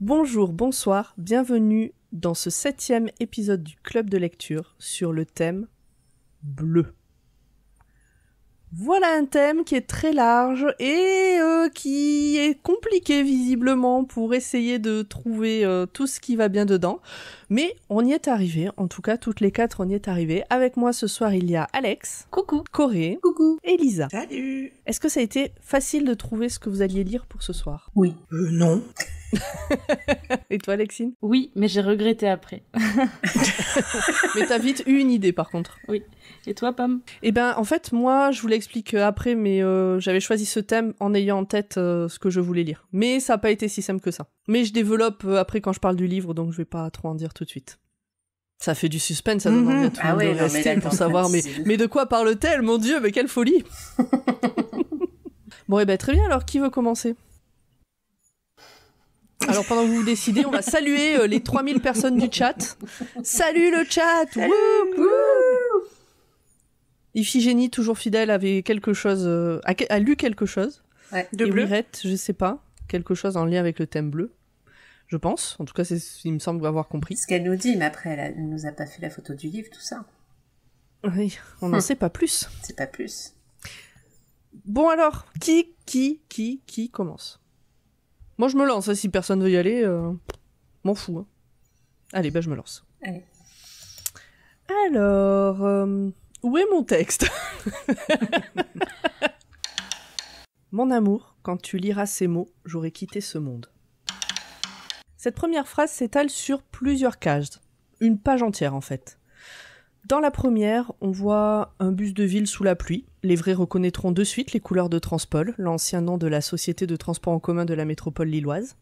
Bonjour, bonsoir, bienvenue dans ce 7e épisode du Club de lecture sur le thème bleu. Voilà un thème qui est très large et qui est compliqué visiblement pour essayer de trouver tout ce qui va bien dedans. Mais on y est arrivé, en tout cas toutes les 4 on y est arrivé. Avec moi ce soir il y a Alex. Coucou. Corée. Coucou. Et Lisa. Salut. Est-ce que ça a été facile de trouver ce que vous alliez lire pour ce soir? Oui. Non. Et toi Alexine? Oui, mais j'ai regretté après. Mais t'as vite eu une idée par contre. Oui. Et toi, Pam? Eh ben, en fait, moi, je vous l'explique après, mais j'avais choisi ce thème en ayant en tête ce que je voulais lire. Mais ça n'a pas été si simple que ça. Mais je développe après quand je parle du livre, donc je vais pas trop en dire tout de suite. Ça fait du suspense, ça donne envie à tout le monde de rester pour savoir, mais de quoi parle-t-elle? Mon Dieu, mais quelle folie. Bon, eh ben, très bien, alors, qui veut commencer? Alors, pendant que vous vous décidez, on va saluer les 3000 personnes du chat. Salut le chat! Salut. Iphigénie, toujours fidèle, avait quelque chose, a lu quelque chose. Ouais, de bleu. Wirette, je sais pas, quelque chose en lien avec le thème bleu. Je pense. En tout cas, il me semble avoir compris. Ce qu'elle nous dit, mais après, elle nous a pas fait la photo du livre, tout ça. Oui, on n'en sait pas plus. C'est pas plus. Bon alors, qui commence? Moi, je me lance. Si personne veut y aller, m'en fous. Hein. Allez, ben je me lance. Allez. Alors, où est mon texte? Mon amour, quand tu liras ces mots, j'aurai quitté ce monde. Cette première phrase s'étale sur plusieurs cases. Une page entière, en fait. Dans la première, on voit un bus de ville sous la pluie. Les vrais reconnaîtront de suite les couleurs de Transpol, l'ancien nom de la société de transport en commun de la métropole lilloise.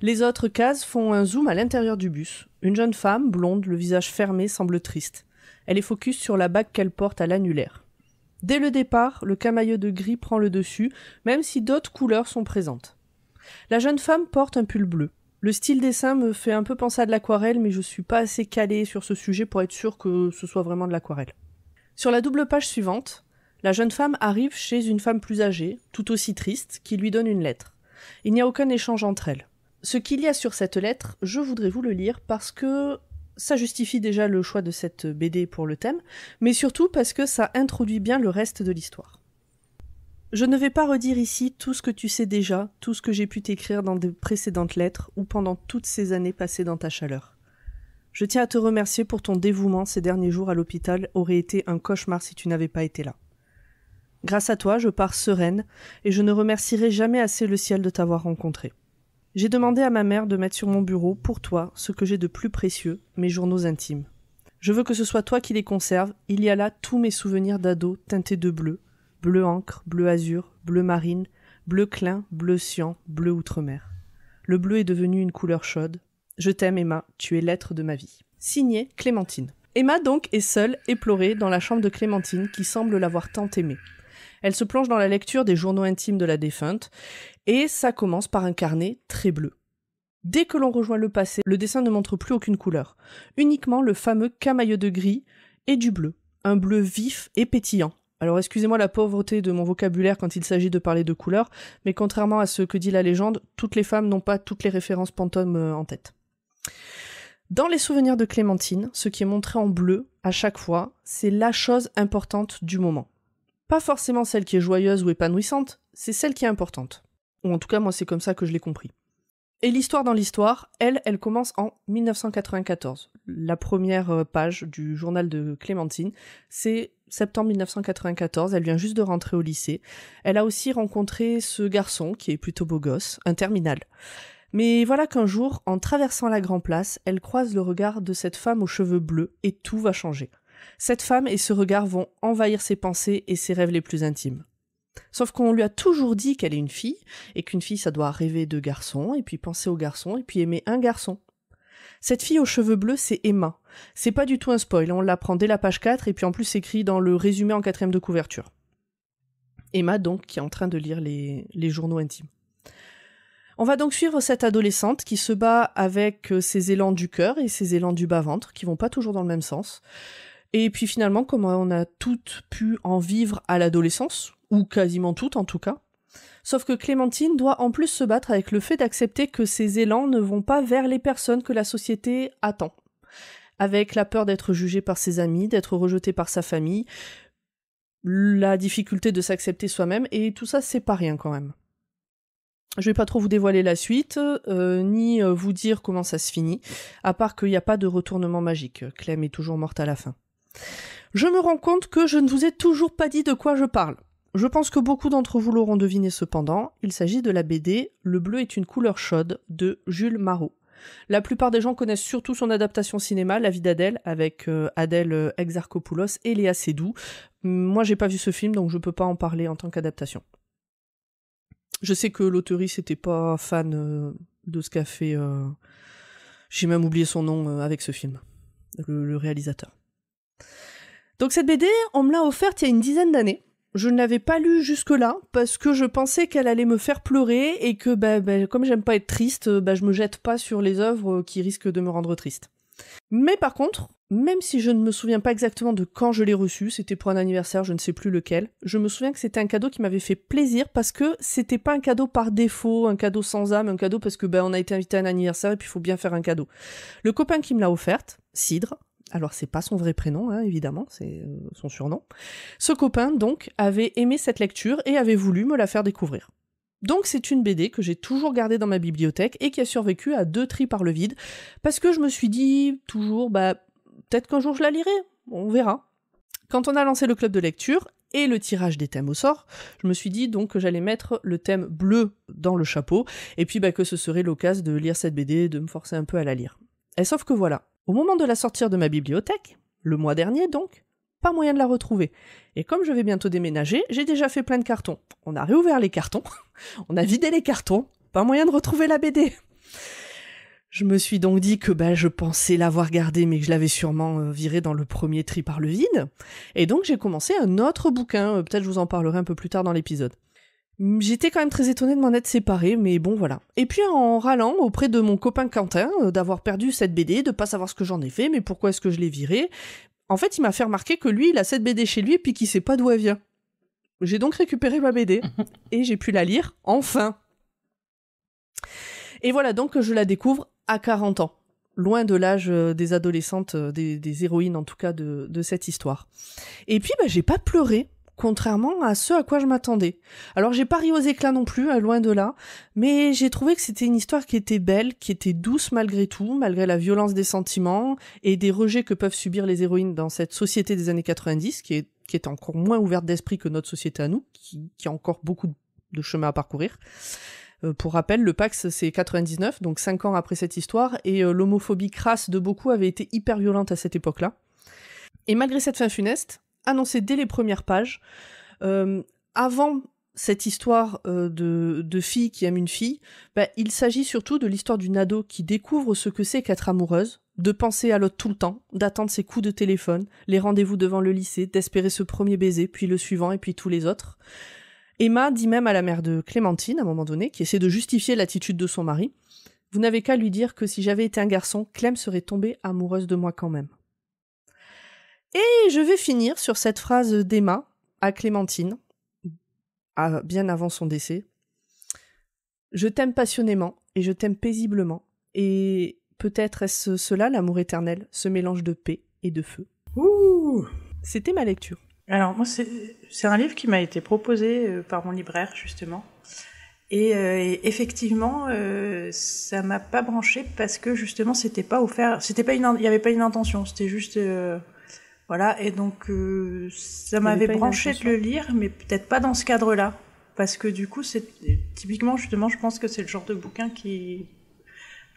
Les autres cases font un zoom à l'intérieur du bus. Une jeune femme, blonde, le visage fermé, semble triste. Elle est focus sur la bague qu'elle porte à l'annulaire. Dès le départ, le camailleux de gris prend le dessus, même si d'autres couleurs sont présentes. La jeune femme porte un pull bleu. Le style dessin me fait un peu penser à de l'aquarelle, mais je suis pas assez calée sur ce sujet pour être sûre que ce soit vraiment de l'aquarelle. Sur la double page suivante, la jeune femme arrive chez une femme plus âgée, tout aussi triste, qui lui donne une lettre. Il n'y a aucun échange entre elles. Ce qu'il y a sur cette lettre, je voudrais vous le lire parce que ça justifie déjà le choix de cette BD pour le thème, mais surtout parce que ça introduit bien le reste de l'histoire. Je ne vais pas redire ici tout ce que tu sais déjà, tout ce que j'ai pu t'écrire dans de précédentes lettres ou pendant toutes ces années passées dans ta chaleur. Je tiens à te remercier pour ton dévouement ces derniers jours à l'hôpital aurait été un cauchemar si tu n'avais pas été là. Grâce à toi, je pars sereine et je ne remercierai jamais assez le ciel de t'avoir rencontré. J'ai demandé à ma mère de mettre sur mon bureau, pour toi, ce que j'ai de plus précieux, mes journaux intimes. Je veux que ce soit toi qui les conserves, il y a là tous mes souvenirs d'ado teintés de bleu, bleu encre, bleu azur, bleu marine, bleu clin, bleu cyan, bleu outre-mer. Le bleu est devenu une couleur chaude. Je t'aime Emma, tu es l'être de ma vie. Signé Clémentine. Emma donc est seule, éplorée, dans la chambre de Clémentine qui semble l'avoir tant aimée. Elle se plonge dans la lecture des journaux intimes de la défunte, et ça commence par un carnet très bleu. Dès que l'on rejoint le passé, le dessin ne montre plus aucune couleur, uniquement le fameux camailleux de gris et du bleu, un bleu vif et pétillant. Alors excusez-moi la pauvreté de mon vocabulaire quand il s'agit de parler de couleurs, mais contrairement à ce que dit la légende, toutes les femmes n'ont pas toutes les références Pantone en tête. Dans les souvenirs de Clémentine, ce qui est montré en bleu, à chaque fois, c'est la chose importante du moment. Pas forcément celle qui est joyeuse ou épanouissante, c'est celle qui est importante. Ou en tout cas, moi, c'est comme ça que je l'ai compris. Et l'histoire dans l'histoire, elle commence en 1994. La première page du journal de Clémentine, c'est septembre 1994, elle vient juste de rentrer au lycée. Elle a aussi rencontré ce garçon, qui est plutôt beau gosse, un terminal. Mais voilà qu'un jour, en traversant la Grand Place, elle croise le regard de cette femme aux cheveux bleus, et tout va changer. Cette femme et ce regard vont envahir ses pensées et ses rêves les plus intimes. Sauf qu'on lui a toujours dit qu'elle est une fille, et qu'une fille ça doit rêver de garçons, et puis penser aux garçons, et puis aimer un garçon. Cette fille aux cheveux bleus, c'est Emma. C'est pas du tout un spoil, on l'apprend dès la page 4, et puis en plus c'est écrit dans le résumé en 4e de couverture. Emma donc, qui est en train de lire les journaux intimes. On va donc suivre cette adolescente qui se bat avec ses élans du cœur et ses élans du bas-ventre, qui vont pas toujours dans le même sens. Et puis finalement, comme on a toutes pu en vivre à l'adolescence, ou quasiment toutes en tout cas, Sauf que Clémentine doit en plus se battre avec le fait d'accepter que ses élans ne vont pas vers les personnes que la société attend. Avec la peur d'être jugée par ses amis, d'être rejetée par sa famille, la difficulté de s'accepter soi-même, et tout ça, c'est pas rien quand même. Je vais pas trop vous dévoiler la suite, ni vous dire comment ça se finit, à part qu'il n'y a pas de retournement magique. Clem est toujours morte à la fin. Je me rends compte que je ne vous ai toujours pas dit de quoi je parle. Je pense que beaucoup d'entre vous l'auront deviné cependant, il s'agit de la BD « Le bleu est une couleur chaude » de Jules Marot. La plupart des gens connaissent surtout son adaptation cinéma, La vie d'Adèle, avec Adèle Exarchopoulos et Léa Seydoux. Moi, j'ai pas vu ce film, donc je peux pas en parler en tant qu'adaptation. Je sais que l'auteurice n'était pas fan de ce qu'a fait... J'ai même oublié son nom avec ce film, le réalisateur. Donc cette BD, on me l'a offerte il y a une dizaine d'années. Je ne l'avais pas lue jusque-là, parce que je pensais qu'elle allait me faire pleurer, et que comme j'aime pas être triste, je me jette pas sur les œuvres qui risquent de me rendre triste. Mais par contre, même si je ne me souviens pas exactement de quand je l'ai reçue, c'était pour un anniversaire, je ne sais plus lequel, je me souviens que c'était un cadeau qui m'avait fait plaisir, parce que c'était pas un cadeau par défaut, un cadeau sans âme, un cadeau parce que on a été invité à un anniversaire et puis il faut bien faire un cadeau. Le copain qui me l'a offerte, Cidre, alors c'est pas son vrai prénom, hein, évidemment, c'est son surnom. Ce copain, donc, avait aimé cette lecture et avait voulu me la faire découvrir. Donc c'est une BD que j'ai toujours gardée dans ma bibliothèque et qui a survécu à 2 tris par le vide, parce que je me suis dit toujours, peut-être qu'un jour je la lirai, on verra. Quand on a lancé le club de lecture et le tirage des thèmes au sort, je me suis dit donc que j'allais mettre le thème bleu dans le chapeau, et puis que ce serait l'occasion de lire cette BD, de me forcer un peu à la lire. Et sauf que voilà, au moment de la sortir de ma bibliothèque, le mois dernier donc, pas moyen de la retrouver. Et comme je vais bientôt déménager, j'ai déjà fait plein de cartons. On a réouvert les cartons, on a vidé les cartons, pas moyen de retrouver la BD. Je me suis donc dit que je pensais l'avoir gardée, mais que je l'avais sûrement virée dans le premier tri par le vide. Et donc j'ai commencé un autre bouquin, peut-être je vous en parlerai un peu plus tard dans l'épisode. J'étais quand même très étonnée de m'en être séparée, mais bon voilà. Et puis en râlant auprès de mon copain Quentin, d'avoir perdu cette BD, de pas savoir ce que j'en ai fait, mais pourquoi est-ce que je l'ai virée, en fait il m'a fait remarquer que lui il a cette BD chez lui et puis qu'il sait pas d'où elle vient. J'ai donc récupéré ma BD, et j'ai pu la lire, enfin. Et voilà donc je la découvre à 40 ans, loin de l'âge des adolescentes, des héroïnes en tout cas de cette histoire. Et puis j'ai pas pleuré, contrairement à ce à quoi je m'attendais. Alors j'ai pas ri aux éclats non plus, loin de là, mais j'ai trouvé que c'était une histoire qui était belle, qui était douce malgré tout, malgré la violence des sentiments et des rejets que peuvent subir les héroïnes dans cette société des années 90, qui est encore moins ouverte d'esprit que notre société à nous, qui a encore beaucoup de chemin à parcourir. Pour rappel, le Pax c'est 99, donc 5 ans après cette histoire, et l'homophobie crasse de beaucoup avait été hyper violente à cette époque-là. Et malgré cette fin funeste, annoncée dès les premières pages, avant cette histoire de fille qui aime une fille, il s'agit surtout de l'histoire d'une ado qui découvre ce que c'est qu'être amoureuse, de penser à l'autre tout le temps, d'attendre ses coups de téléphone, les rendez-vous devant le lycée, d'espérer ce premier baiser, puis le suivant et puis tous les autres. Emma dit même à la mère de Clémentine, à un moment donné, qui essaie de justifier l'attitude de son mari, « Vous n'avez qu'à lui dire que si j'avais été un garçon, Clem serait tombée amoureuse de moi quand même. » Et je vais finir sur cette phrase d'Emma à Clémentine, bien avant son décès. « Je t'aime passionnément et je t'aime paisiblement, et peut-être est-ce cela l'amour éternel, ce mélange de paix et de feu. » Ouh. C'était ma lecture. Alors moi c'est un livre qui m'a été proposé par mon libraire justement et effectivement ça m'a pas branché parce que justement c'était pas offert, il y avait pas une intention, c'était juste voilà, et donc ça m'avait branché de le lire, mais peut-être pas dans ce cadre-là, parce que du coup c'est typiquement justement je pense que c'est le genre de bouquin qui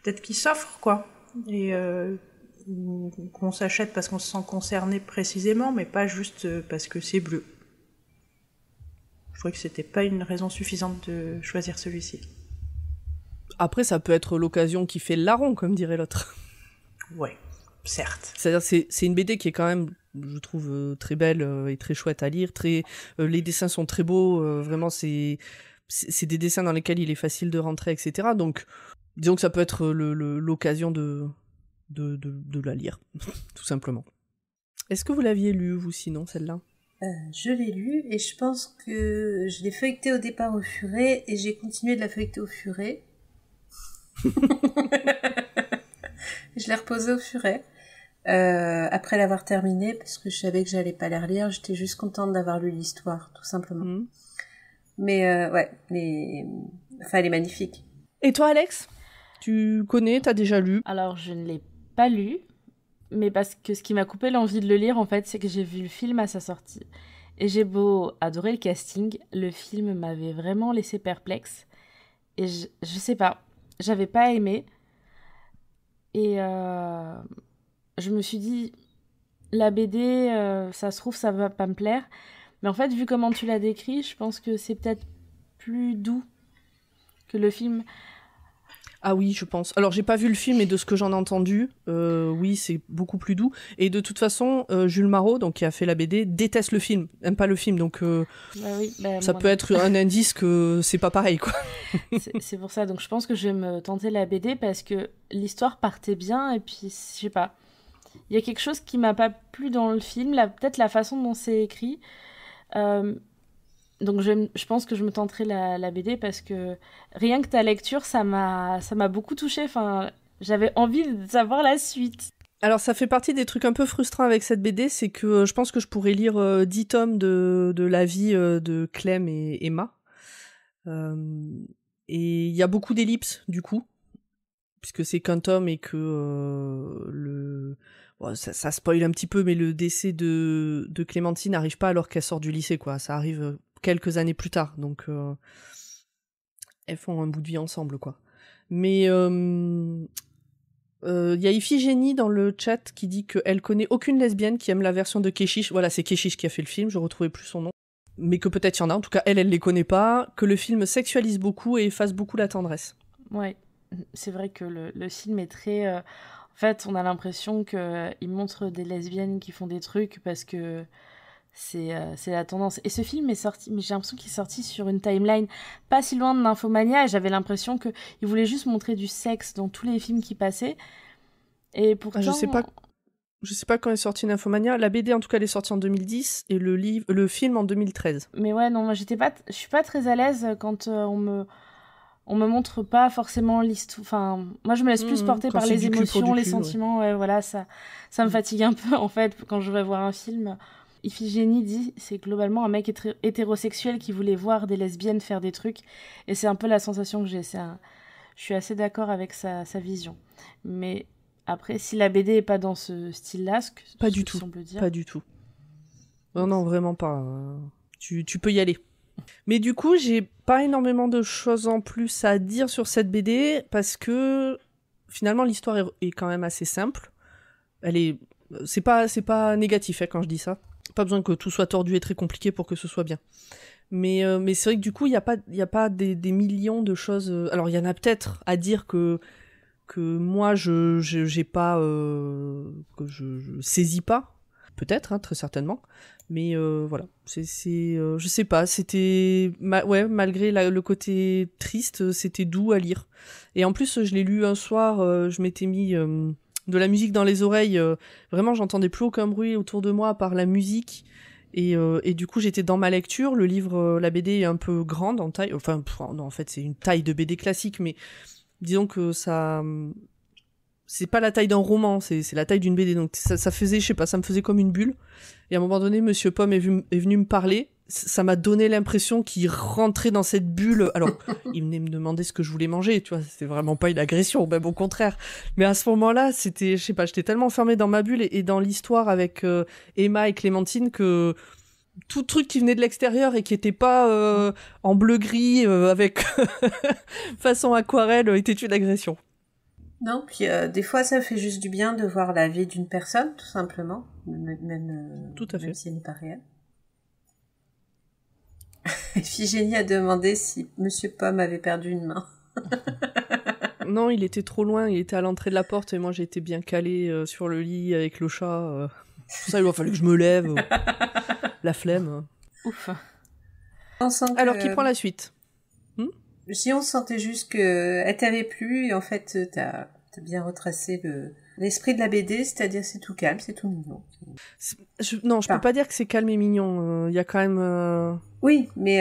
peut-être qui s'offre quoi, et qu'on s'achète parce qu'on se sent concerné précisément, mais pas juste parce que c'est bleu. Je trouvais que c'était pas une raison suffisante de choisir celui-ci. Après, ça peut être l'occasion qui fait le larron, comme dirait l'autre. Ouais, certes. C'est-à-dire c'est une BD qui est quand même, je trouve, très belle et très chouette à lire. Les dessins sont très beaux, vraiment, c'est des dessins dans lesquels il est facile de rentrer, etc. Donc, disons que ça peut être l'occasion de la lire, tout simplement. Est-ce que vous l'aviez lu, vous, sinon, celle-là ? Je l'ai lu et je pense que je l'ai feuilleté au départ au furet et j'ai continué de la feuilleter au furet. Je l'ai reposée au furet après l'avoir terminée parce que je savais que j'allais pas la relire. J'étais juste contente d'avoir lu l'histoire, tout simplement. Mais enfin, elle est magnifique. Et toi, Alex? Tu connais, t'as déjà lu? Alors, je ne l'ai pas lu, mais parce que ce qui m'a coupé l'envie de le lire, en fait, c'est que j'ai vu le film à sa sortie. Et j'ai beau adorer le casting, le film m'avait vraiment laissé perplexe. Et je sais pas, j'avais pas aimé. Et je me suis dit, la BD, ça se trouve, ça va pas me plaire. Mais en fait, vu comment tu l'as décrit, je pense que c'est peut-être plus doux que le film. Ah oui, je pense. Alors, j'ai pas vu le film, et de ce que j'en ai entendu, oui, c'est beaucoup plus doux. Et de toute façon, Jules Marot, donc, qui a fait la BD, déteste le film, aime pas le film, donc ça peut être un indice que c'est pas pareil, quoi. C'est pour ça, donc je pense que je vais me tenter la BD, parce que l'histoire partait bien, et puis, je sais pas, il y a quelque chose qui m'a pas plu dans le film, peut-être la façon dont c'est écrit. Donc je pense que je me tenterai la BD parce que rien que ta lecture, ça m'a beaucoup touchée. Enfin, j'avais envie de savoir la suite. Alors ça fait partie des trucs un peu frustrants avec cette BD, c'est que je pense que je pourrais lire 10 tomes de la vie de Clem et Emma. Et il y a beaucoup d'ellipses du coup, puisque c'est qu'un tome et que bon, ça spoil un petit peu, mais le décès de Clémentine n'arrive pas alors qu'elle sort du lycée, quoi. Ça arrive quelques années plus tard, donc elles font un bout de vie ensemble, quoi. Mais y a Iphigénie dans le chat qui dit qu'elle connaît aucune lesbienne qui aime la version de Keshish. Voilà, c'est Keshish qui a fait le film, je retrouvais plus son nom. Mais que peut-être il y en a, en tout cas elle les connaît pas, que le film sexualise beaucoup et efface beaucoup la tendresse. Ouais, c'est vrai que le film est très... En fait, on a l'impression qu'il montre des lesbiennes qui font des trucs parce que c'est la tendance. Et ce film est sorti, mais j'ai l'impression qu'il est sorti sur une timeline pas si loin de Nymphomania, et j'avais l'impression qu'il voulait juste montrer du sexe dans tous les films qui passaient. Et pourtant... Je sais pas quand est sorti Nymphomania. La BD, en tout cas, elle est sortie en 2010 et le film en 2013. Mais ouais, non, moi, je suis pas très à l'aise quand on me montre pas forcément l'histoire. Enfin, moi, je me laisse plus porter par les émotions, les sentiments. Ouais, voilà, ça me fatigue un peu, en fait, quand je vais voir un film. Iphigénie dit, c'est globalement un mec hétérosexuel qui voulait voir des lesbiennes faire des trucs. Et c'est un peu la sensation que j'ai. Je suis assez d'accord avec sa vision. Mais après, si la BD est pas dans ce style-là, pas du tout. Pas du tout. Non, vraiment pas. Tu peux y aller. Mais du coup, j'ai pas énormément de choses en plus à dire sur cette BD parce que finalement l'histoire est quand même assez simple. C'est pas négatif quand je dis ça. Pas besoin que tout soit tordu et très compliqué pour que ce soit bien. Mais c'est vrai que du coup, il y a pas des millions de choses. Alors il y en a peut-être à dire que moi j'ai pas que je saisis pas. Peut-être, très certainement. Mais voilà, je sais pas, c'était malgré le côté triste, c'était doux à lire. Et en plus, je l'ai lu un soir, je m'étais mis de la musique dans les oreilles. Vraiment, j'entendais plus aucun bruit autour de moi à part la musique. Et du coup, j'étais dans ma lecture. Le livre, la BD est un peu grande en taille. Enfin, non, en fait, c'est une taille de BD classique, mais disons que ça... C'est pas la taille d'un roman, c'est la taille d'une BD. Donc ça faisait, je sais pas, ça me faisait comme une bulle. Et à un moment donné, Monsieur Pomme est venu me parler. Ça m'a donné l'impression qu'il rentrait dans cette bulle. Alors, il venait me demander ce que je voulais manger, tu vois. C'était vraiment pas une agression, même au contraire. Mais à ce moment-là, c'était, je sais pas, j'étais tellement enfermée dans ma bulle et dans l'histoire avec Emma et Clémentine que tout truc qui venait de l'extérieur et qui était pas en bleu-gris avec façon aquarelle était une agression. Non, puis des fois ça fait juste du bien de voir la vie d'une personne, tout simplement, même, tout à fait. Même si elle n'est pas réelle. Iphigénie a demandé si Monsieur Pomme avait perdu une main. Non, il était trop loin, il était à l'entrée de la porte et moi j'étais bien calée sur le lit avec le chat. Tout ça, il a fallu que je me lève. La flemme. Ouf. Alors, qui prend la suite? Si on sentait juste qu'elle t'avait plu et en fait t'as bien retracé L'esprit de la BD, c'est-à-dire c'est tout calme, c'est tout mignon. Je peux pas dire que c'est calme et mignon. Il y a quand même... Oui, mais...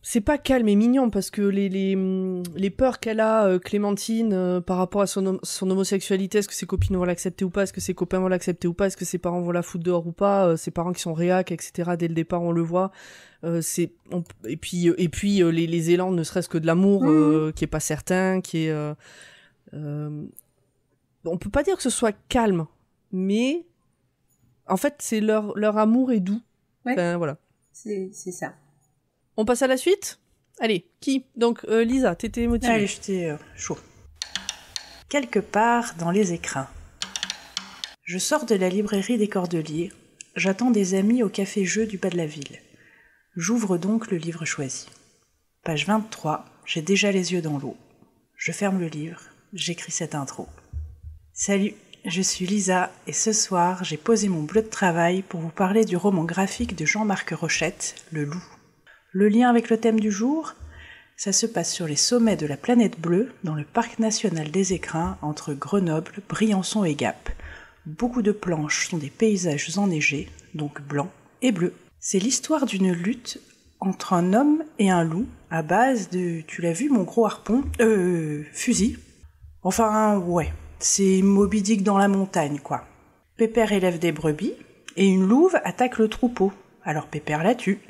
C'est pas calme et mignon, parce que les peurs qu'elle a, Clémentine, par rapport à son homosexualité, est-ce que ses copines vont l'accepter ou pas, est-ce que ses copains vont l'accepter ou pas, est-ce que ses parents vont la foutre dehors ou pas, ses parents qui sont réac, etc. Dès le départ, on le voit. Et puis les élans, ne serait-ce que de l'amour, qui est pas certain, qui est... on peut pas dire que ce soit calme, mais en fait, c'est leur amour est doux. Ouais. Enfin, voilà. C'est ça. On passe à la suite ? Allez, qui ? Donc, Lisa, t'étais motivée. Allez, j'étais chaud. Quelque part dans les écrins. Je sors de la librairie des Cordeliers. J'attends des amis au café-jeu du bas de la ville. J'ouvre donc le livre choisi. Page 23, j'ai déjà les yeux dans l'eau. Je ferme le livre, j'écris cette intro. Salut, je suis Lisa et ce soir, j'ai posé mon bleu de travail pour vous parler du roman graphique de Jean-Marc Rochette, Le Loup. Le lien avec le thème du jour, ça se passe sur les sommets de la planète bleue, dans le parc national des Écrins, entre Grenoble, Briançon et Gap. Beaucoup de planches sont des paysages enneigés, donc blancs et bleus. C'est l'histoire d'une lutte entre un homme et un loup, à base de, tu l'as vu, mon gros harpon, fusil. Enfin, ouais, c'est Moby Dick dans la montagne, quoi. Pépère élève des brebis, et une louve attaque le troupeau, alors Pépère la tue.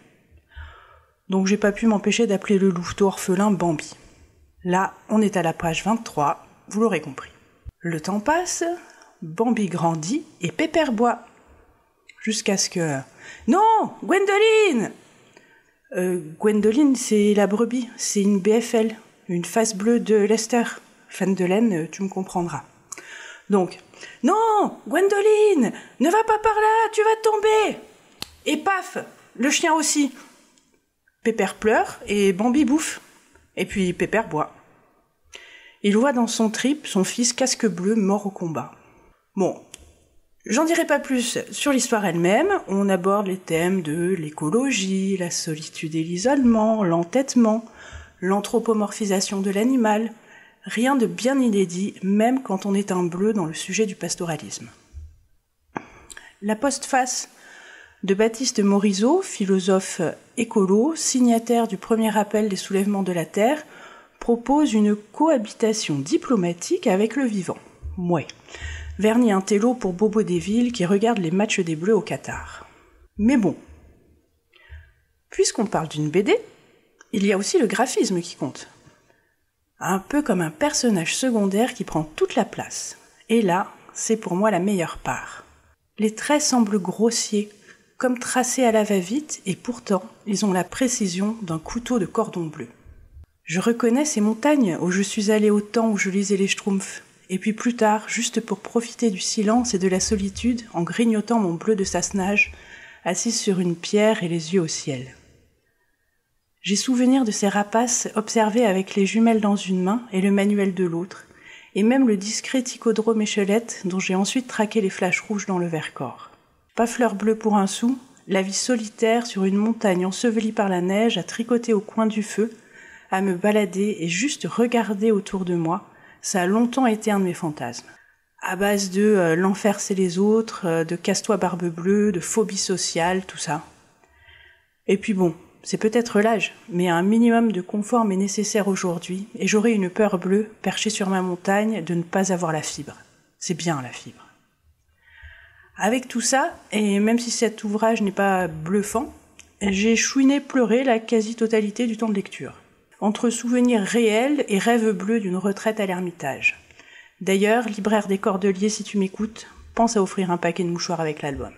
Donc j'ai pas pu m'empêcher d'appeler le louveteau orphelin Bambi. Là, on est à la page 23, vous l'aurez compris. Le temps passe, Bambi grandit et Pépère boit. Jusqu'à ce que... Non, Gwendoline Gwendoline, c'est la brebis, c'est une BFL, une face bleue de Lester. Fan de laine, tu me comprendras. Donc, non, Gwendoline, ne va pas par là, tu vas tomber. Et paf, le chien aussi. Pépère pleure et Bambi bouffe. Et puis Pépère boit. Il voit dans son trip son fils casque bleu mort au combat. Bon, j'en dirai pas plus sur l'histoire elle-même. On aborde les thèmes de l'écologie, la solitude et l'isolement, l'entêtement, l'anthropomorphisation de l'animal. Rien de bien inédit, même quand on est un bleu dans le sujet du pastoralisme. La postface de Baptiste Morisot, philosophe écolo, signataire du premier appel des soulèvements de la Terre, propose une cohabitation diplomatique avec le vivant. Mouais. Vernis un télo pour Bobo Desvilles qui regarde les matchs des Bleus au Qatar. Mais bon, puisqu'on parle d'une BD, il y a aussi le graphisme qui compte. Un peu comme un personnage secondaire qui prend toute la place. Et là, c'est pour moi la meilleure part. Les traits semblent grossiers, comme tracés à la va-vite, et pourtant, ils ont la précision d'un couteau de cordon bleu. Je reconnais ces montagnes où je suis allée au temps où je lisais les Schtroumpfs, et puis plus tard, juste pour profiter du silence et de la solitude, en grignotant mon bleu de Sassenage, assise sur une pierre et les yeux au ciel. J'ai souvenir de ces rapaces observés avec les jumelles dans une main et le manuel de l'autre, et même le discret Ticodrome échelette dont j'ai ensuite traqué les flashs rouges dans le Vercors. Pas fleur bleue pour un sou, la vie solitaire sur une montagne ensevelie par la neige, à tricoter au coin du feu, à me balader et juste regarder autour de moi, ça a longtemps été un de mes fantasmes. À base de l'enfer c'est les autres, de casse-toi barbe bleue, de phobie sociale, tout ça. Et puis bon, c'est peut-être l'âge, mais un minimum de confort m'est nécessaire aujourd'hui, et j'aurai une peur bleue, perchée sur ma montagne, de ne pas avoir la fibre. C'est bien la fibre. Avec tout ça, et même si cet ouvrage n'est pas bluffant, j'ai chouiné pleurer la quasi-totalité du temps de lecture, entre souvenirs réels et rêves bleus d'une retraite à l'Ermitage. D'ailleurs, libraire des Cordeliers, si tu m'écoutes, pense à offrir un paquet de mouchoirs avec l'album.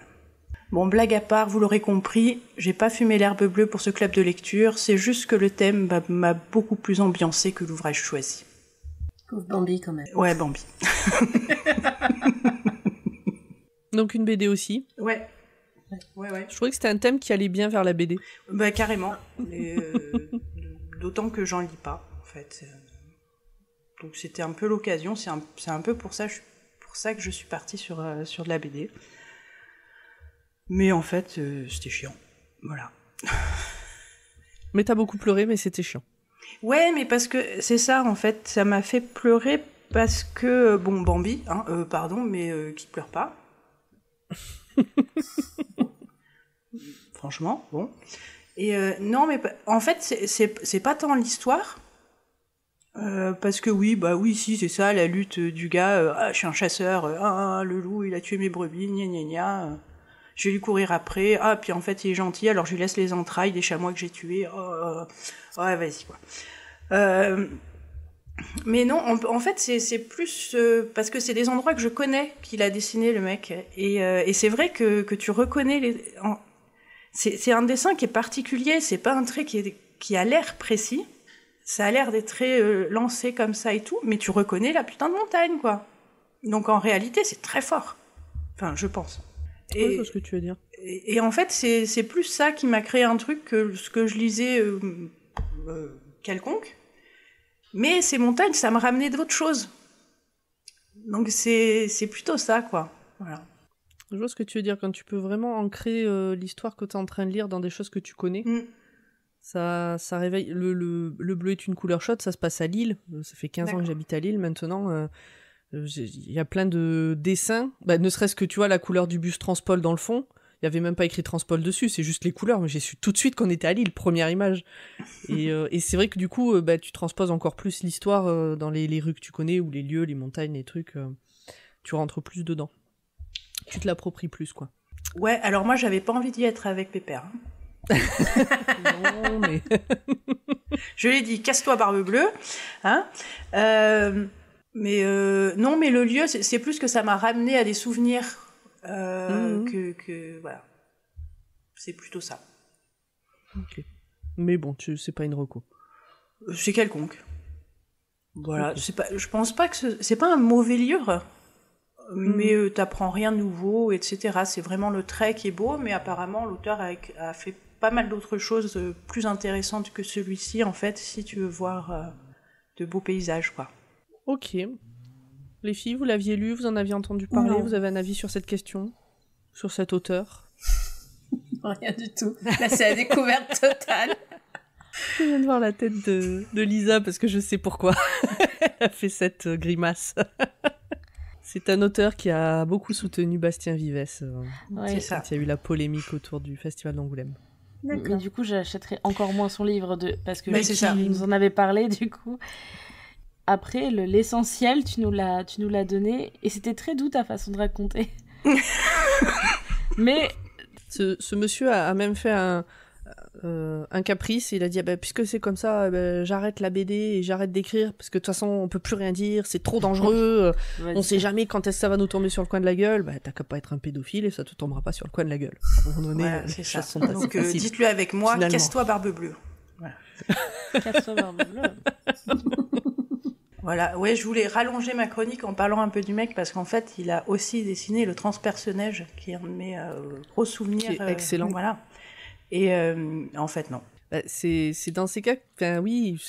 Bon, blague à part, vous l'aurez compris, j'ai pas fumé l'herbe bleue pour ce club de lecture, c'est juste que le thème m'a beaucoup plus ambiancé que l'ouvrage choisi. Pauvre Bambi quand même. Ouais, Bambi. Donc une BD aussi. Ouais. Je trouvais que c'était un thème qui allait bien vers la BD. Bah carrément. D'autant que j'en lis pas, en fait. Donc c'était un peu l'occasion, c'est un peu pour ça que je suis partie sur de la BD. Mais en fait, c'était chiant. Voilà. Mais t'as beaucoup pleuré, mais c'était chiant. Ouais, mais parce que c'est ça, en fait, ça m'a fait pleurer parce que, bon, Bambi, pardon, mais qui pleure pas. Franchement, bon. Et non, mais en fait, c'est pas tant l'histoire, parce que oui, si, c'est ça, la lutte du gars, je suis un chasseur, le loup, il a tué mes brebis, gna gna gna, je vais lui courir après, puis en fait, il est gentil, alors je lui laisse les entrailles des chamois que j'ai tués, ouais, vas-y, quoi. Mais non, en fait, c'est plus parce que c'est des endroits que je connais qu'il a dessiné, le mec. Et c'est vrai que tu reconnais c'est un dessin qui est particulier, c'est pas un trait qui a l'air précis. Ça a l'air des traits lancés comme ça et tout, mais tu reconnais la putain de montagne, quoi. Donc en réalité, c'est très fort. Enfin, je pense. Oui, c'est ce que tu veux dire. Et en fait, c'est plus ça qui m'a créé un truc que ce que je lisais quelconque. Mais ces montagnes, ça me ramenait d'autres choses. Donc c'est plutôt ça, quoi. Voilà. Je vois ce que tu veux dire, quand tu peux vraiment ancrer l'histoire que tu es en train de lire dans des choses que tu connais. Ça réveille. Le bleu est une couleur chaude, ça se passe à Lille. Ça fait 15 ans que j'habite à Lille maintenant. Il y a plein de dessins. Ne serait-ce que, tu vois, la couleur du bus Transpol dans le fond. Il n'y avait même pas écrit Transpol dessus, c'est juste les couleurs. Mais j'ai su tout de suite qu'on était à Lille, première image. Et c'est vrai que du coup, tu transposes encore plus l'histoire dans les rues que tu connais, ou les lieux, les montagnes, les trucs. Tu rentres plus dedans. Tu te l'appropries plus, quoi. Ouais, alors moi, j'avais pas envie d'y être avec Pépère. Non, mais... Je lui ai dit, casse-toi, barbe bleue. Hein mais le lieu, c'est plus que ça m'a ramené à des souvenirs... voilà, c'est plutôt ça. Ok. Mais bon, c'est pas une reco. C'est quelconque. Voilà, je pense pas que c'est pas un mauvais livre, mais t'apprends rien de nouveau, etc. C'est vraiment le trait qui est beau, mais apparemment l'auteur a fait pas mal d'autres choses plus intéressantes que celui-ci, en fait, si tu veux voir de beaux paysages, quoi. Ok. Les filles, vous l'aviez lu, vous en aviez entendu parler, Non. vous avez un avis sur cette question, sur cet auteur? Rien du tout. Là, c'est la découverte totale. Je viens de voir la tête de Lisa parce que je sais pourquoi elle a fait cette grimace. C'est un auteur qui a beaucoup soutenu Bastien Vives. C'est ça. Quand il y a eu la polémique autour du Festival d'Angoulême. Mais du coup, j'achèterai encore moins son livre parce que c'est ça. tu nous en avais parlé, du coup. Après, l'essentiel, tu nous l'as donné, et c'était très doux ta façon de raconter. Mais ce monsieur a même fait un caprice. Il a dit puisque c'est comme ça, j'arrête la BD et j'arrête d'écrire parce que de toute façon on peut plus rien dire, c'est trop dangereux. On sait jamais quand est-ce que ça va nous tomber sur le coin de la gueule. T'as qu'à pas être un pédophile et ça te tombera pas sur le coin de la gueule. À un moment donné, voilà, c'est ça. Sont assez Donc faciles, dites-le avec moi, finalement. casse-toi, barbe bleue. Voilà. casse-toi, barbe bleue. Voilà, ouais, je voulais rallonger ma chronique en parlant un peu du mec parce qu'en fait, il a aussi dessiné le transpersonnage, qui est un de mes gros souvenirs. Qui est excellent. Voilà. Et en fait, non. C'est dans ces cas, oui,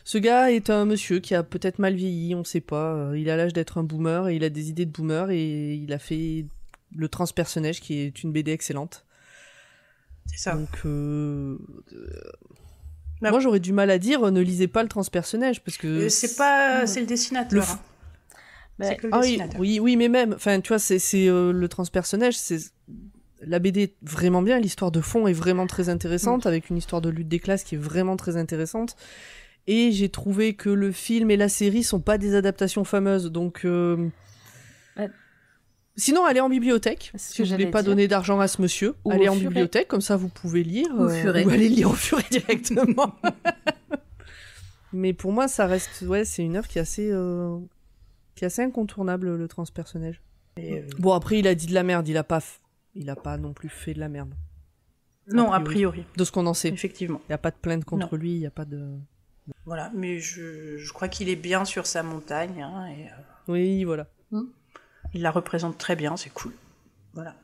ce gars est un monsieur qui a peut-être mal vieilli, on sait pas. Il a l'âge d'être un boomer et il a des idées de boomer et il a fait le transpersonnage qui est une BD excellente. C'est ça. Donc moi j'aurais du mal à dire ne lisez pas le transpersonnage parce que c'est le dessinateur. C'est que le dessinateur. Oui, mais même, enfin tu vois, c'est le transpersonnage, c'est la BD est vraiment bien, l'histoire de fond est vraiment très intéressante avec une histoire de lutte des classes qui est vraiment très intéressante. Et j'ai trouvé que le film et la série sont pas des adaptations fameuses, donc sinon, allez en bibliothèque. Si vous voulez pas donner d'argent à ce monsieur, allez en bibliothèque, comme ça vous pouvez lire. Ou allez lire au furet directement. Mais pour moi, ça reste... Ouais, c'est une œuvre qui est assez incontournable, le transpersonnage. Bon, après, il a dit de la merde, il a pas non plus fait de la merde. Non, a priori. De ce qu'on en sait. Effectivement. Il n'y a pas de plainte contre lui, il n'y a pas de... Voilà, mais je crois qu'il est bien sur sa montagne. Hein, Oui, voilà. Il la représente très bien, c'est cool. Voilà.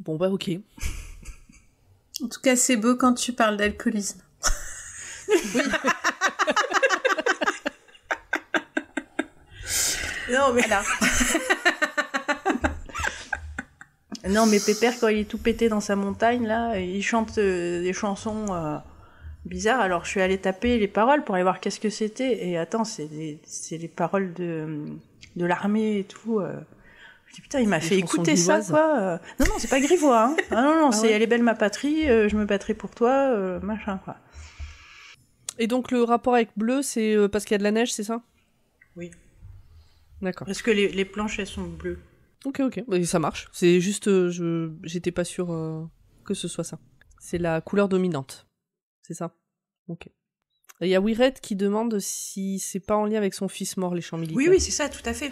Bon, ok. En tout cas, c'est beau quand tu parles d'alcoolisme. Oui. Non, mais... Non, mais Pépère, quand il est tout pété dans sa montagne, là, il chante des chansons bizarre. Alors je suis allée taper les paroles pour aller voir qu'est-ce que c'était. Et attends, c'est les paroles de l'armée et tout. Je dis putain, il m'a fait écouter ça, quoi. Non, c'est pas grivois. Hein. Ah non, c'est Elle est belle ma patrie, je me battrai pour toi, machin, quoi. Et donc le rapport avec bleu, c'est parce qu'il y a de la neige, c'est ça? Oui. D'accord. Parce que les planches, elles sont bleues. Ok. Mais ça marche. C'est juste, j'étais pas sûre que ce soit ça. C'est la couleur dominante. C'est ça? Ok. Il y a Wired qui demande si c'est pas en lien avec son fils mort, les chants militaires. Oui, c'est ça, tout à fait.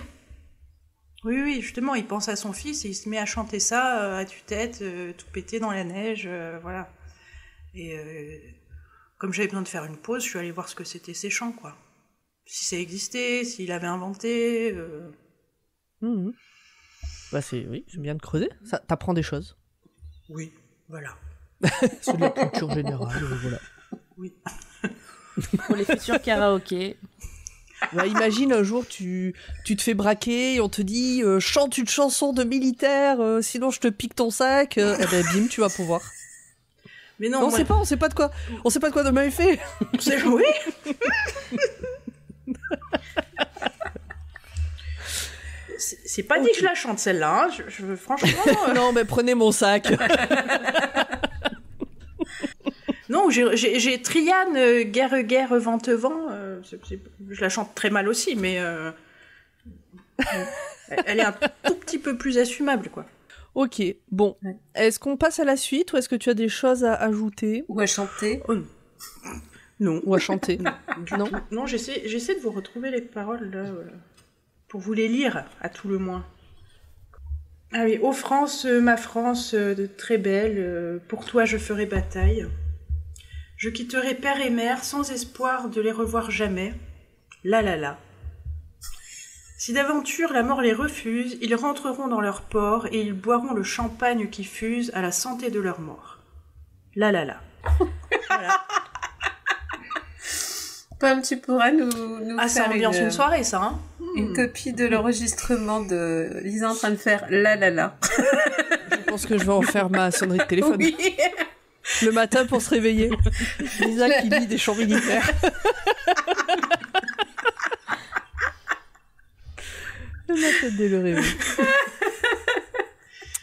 Oui, justement, il pense à son fils et il se met à chanter ça à tue-tête, tout pété dans la neige, voilà. Et comme j'avais besoin de faire une pause, je suis allée voir ce que c'était ces chants, quoi. Si ça existait, s'il avait inventé. Bah oui, j'aime bien de creuser. Ça, t'apprends des choses. Oui, voilà. C'est de la culture générale, voilà. Oui. Pour les futurs karaokés. Bah, imagine un jour tu te fais braquer et on te dit chante une chanson de militaire, sinon je te pique ton sac. Eh ben bim, tu vas pouvoir. Mais non, on sait pas de quoi demain est fait. Oui. C'est pas dit que je la chante celle-là, hein. Je franchement. Non, mais prenez mon sac. Non, j'ai Triane, guerre, vent. Je la chante très mal aussi, mais elle est un tout petit peu plus assumable, quoi. Ok, bon. Ouais. Est-ce qu'on passe à la suite ou est-ce que tu as des choses à ajouter? Ou à chanter? Non. Ou à chanter? Non, j'essaie de vous retrouver les paroles, là, pour vous les lire, à tout le moins. Ah oui, ô France, ma France, très belle, pour toi je ferai bataille. Je quitterai père et mère sans espoir de les revoir jamais. La. Si d'aventure la mort les refuse, ils rentreront dans leur port et ils boiront le champagne qui fuse à la santé de leur mort. La. Voilà. Pam, tu pourras nous faire ça ambiance une soirée, ça, hein. Une copie de l'enregistrement de Lisa en train de faire la. Je pense que je vais en faire ma sonnerie de téléphone. Oui. Le matin pour se réveiller. Lisa qui lit des chants militaires. Le matin dès le réveil.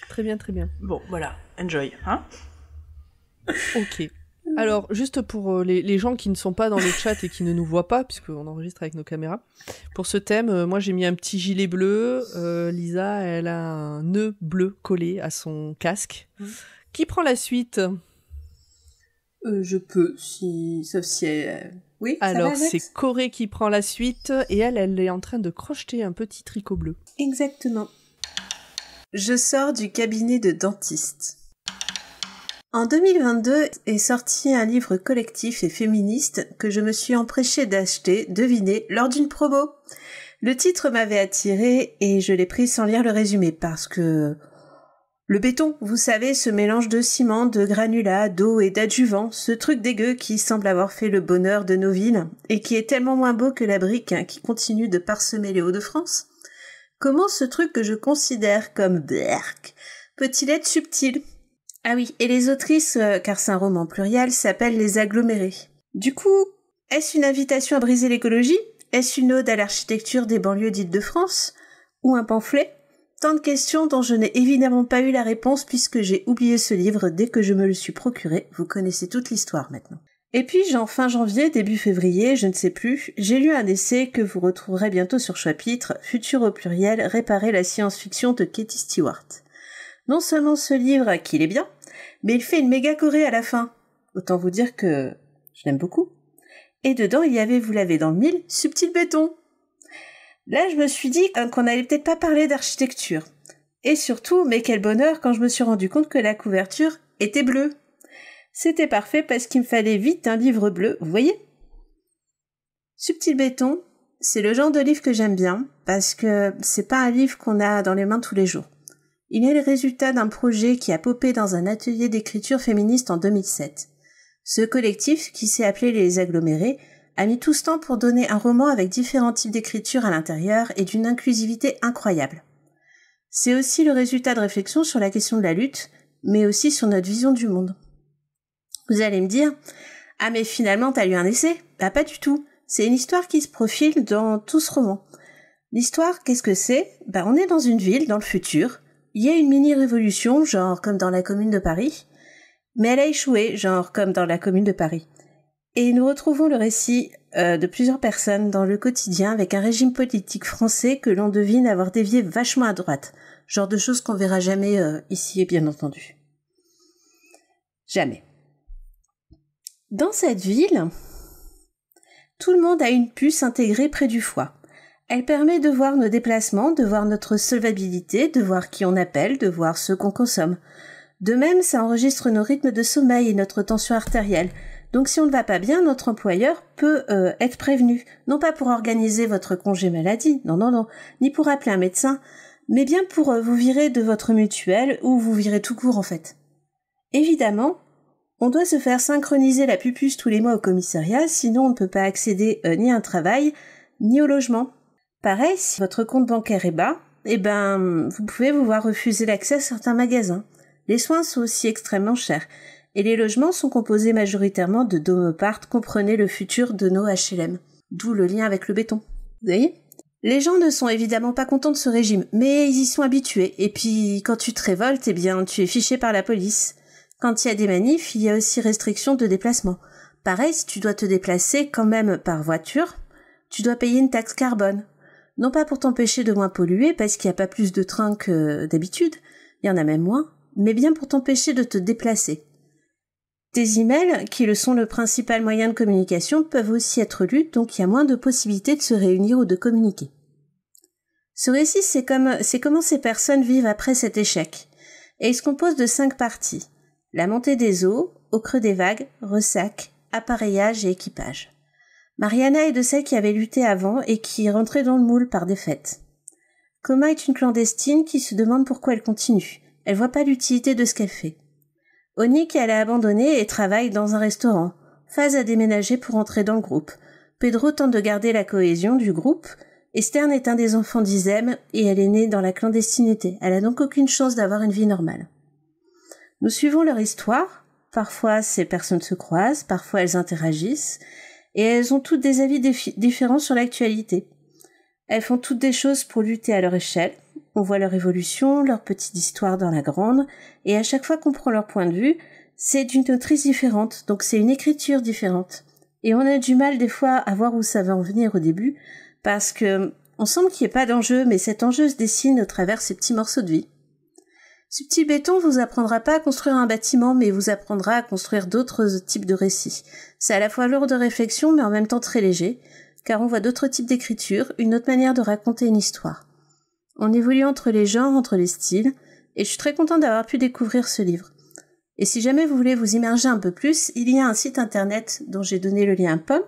Très bien. Bon, voilà. Enjoy, hein. Ok. Alors, juste pour les gens qui ne sont pas dans le chat et qui ne nous voient pas, puisqu'on enregistre avec nos caméras, pour ce thème, moi j'ai mis un petit gilet bleu, Lisa, elle a un nœud bleu collé à son casque. Qui prend la suite? Je peux, sauf si Oui, alors c'est Corée qui prend la suite, et elle est en train de crocheter un petit tricot bleu. Exactement. Je sors du cabinet de dentiste. En 2022 est sorti un livre collectif et féministe que je me suis empressée d'acheter, devinez, lors d'une promo. Le titre m'avait attirée et je l'ai pris sans lire le résumé parce que... Le béton, vous savez, ce mélange de ciment, de granulats, d'eau et d'adjuvants, ce truc dégueu qui semble avoir fait le bonheur de nos villes et qui est tellement moins beau que la brique qui continue de parsemer les Hauts-de-France. Comment ce truc que je considère comme berk peut-il être subtil ? Ah oui, et les autrices, car c'est un roman pluriel, s'appellent les agglomérés. Du coup, est-ce une invitation à briser l'écologie ? Est-ce une ode à l'architecture des banlieues d'Île-de-France ? Ou un pamphlet ? Tant de questions dont je n'ai évidemment pas eu la réponse puisque j'ai oublié ce livre dès que je me le suis procuré. Vous connaissez toute l'histoire maintenant. Et puis, fin janvier, début février, je ne sais plus, j'ai lu un essai que vous retrouverez bientôt sur Chapitre, Futur au pluriel, réparer la science-fiction de Katie Stewart. Non seulement ce livre, qu'il est bien, mais il fait une méga choré à la fin. Autant vous dire que je l'aime beaucoup. Et dedans, il y avait, vous l'avez dans le mille, Subtil béton. Là, je me suis dit qu'on n'allait peut-être pas parler d'architecture. Et surtout, mais quel bonheur quand je me suis rendu compte que la couverture était bleue. C'était parfait parce qu'il me fallait vite un livre bleu, vous voyez ? Subtil béton, c'est le genre de livre que j'aime bien parce que c'est pas un livre qu'on a dans les mains tous les jours. Il est le résultat d'un projet qui a popé dans un atelier d'écriture féministe en 2007. Ce collectif, qui s'est appelé les agglomérés, a mis tout ce temps pour donner un roman avec différents types d'écriture à l'intérieur et d'une inclusivité incroyable. C'est aussi le résultat de réflexions sur la question de la lutte, mais aussi sur notre vision du monde. Vous allez me dire, Ah mais finalement t'as lu un essai ? Bah pas du tout. C'est une histoire qui se profile dans tout ce roman. L'histoire, qu'est-ce que c'est ? Bah on est dans une ville, dans le futur. Il y a une mini-révolution, genre comme dans la Commune de Paris. Mais elle a échoué, genre comme dans la Commune de Paris. Et nous retrouvons le récit de plusieurs personnes dans le quotidien avec un régime politique français que l'on devine avoir dévié vachement à droite. Genre de choses qu'on verra jamais ici, bien entendu. Jamais. Dans cette ville, tout le monde a une puce intégrée près du foie. Elle permet de voir nos déplacements, de voir notre solvabilité, de voir qui on appelle, de voir ce qu'on consomme. De même, ça enregistre nos rythmes de sommeil et notre tension artérielle. Donc si on ne va pas bien, notre employeur peut être prévenu. Non pas pour organiser votre congé maladie, non, ni pour appeler un médecin, mais bien pour vous virer de votre mutuelle ou vous virer tout court en fait. Évidemment, on doit se faire synchroniser la pupuce tous les mois au commissariat, sinon on ne peut pas accéder ni à un travail, ni au logement. Pareil, si votre compte bancaire est bas, vous pouvez vous voir refuser l'accès à certains magasins. Les soins sont aussi extrêmement chers. Et les logements sont composés majoritairement de dom-apart, comprenez le futur de nos HLM. D'où le lien avec le béton. Vous voyez ? Les gens ne sont évidemment pas contents de ce régime, mais ils y sont habitués. Et puis, quand tu te révoltes, tu es fiché par la police. Quand il y a des manifs, il y a aussi restriction de déplacement. Pareil, si tu dois te déplacer quand même par voiture, tu dois payer une taxe carbone. Non pas pour t'empêcher de moins polluer, parce qu'il n'y a pas plus de trains que d'habitude, il y en a même moins, mais bien pour t'empêcher de te déplacer. Tes emails, qui le sont le principal moyen de communication, peuvent aussi être lus, donc il y a moins de possibilités de se réunir ou de communiquer. Ce récit, c'est comment ces personnes vivent après cet échec. Et il se compose de 5 parties. La montée des eaux, au creux des vagues, ressac, appareillage et équipage. Mariana est de celles qui avaient lutté avant et qui est rentrée dans le moule par défaite. Coma est une clandestine qui se demande pourquoi elle continue. Elle voit pas l'utilité de ce qu'elle fait. Onik, elle a abandonné et travaille dans un restaurant. Faz a déménagé pour entrer dans le groupe. Pedro tente de garder la cohésion du groupe. Esterne est un des enfants d'Izem et elle est née dans la clandestinité. Elle a donc aucune chance d'avoir une vie normale. Nous suivons leur histoire. Parfois, ces personnes se croisent, parfois elles interagissent. Et elles ont toutes des avis différents sur l'actualité. Elles font toutes des choses pour lutter à leur échelle. On voit leur évolution, leur petite histoire dans la grande, et à chaque fois qu'on prend leur point de vue, c'est d'une autrice différente, donc c'est une écriture différente. Et on a du mal des fois à voir où ça va en venir au début, parce que on semble qu'il n'y ait pas d'enjeu, mais cet enjeu se dessine au travers ces petits morceaux de vie. Subtil Béton vous apprendra pas à construire un bâtiment, mais vous apprendra à construire d'autres types de récits. C'est à la fois lourd de réflexion, mais en même temps très léger, car on voit d'autres types d'écriture, une autre manière de raconter une histoire. On évolue entre les genres, entre les styles, et je suis très contente d'avoir pu découvrir ce livre. Et si jamais vous voulez vous immerger un peu plus, il y a un site internet dont j'ai donné le lien à Pomme.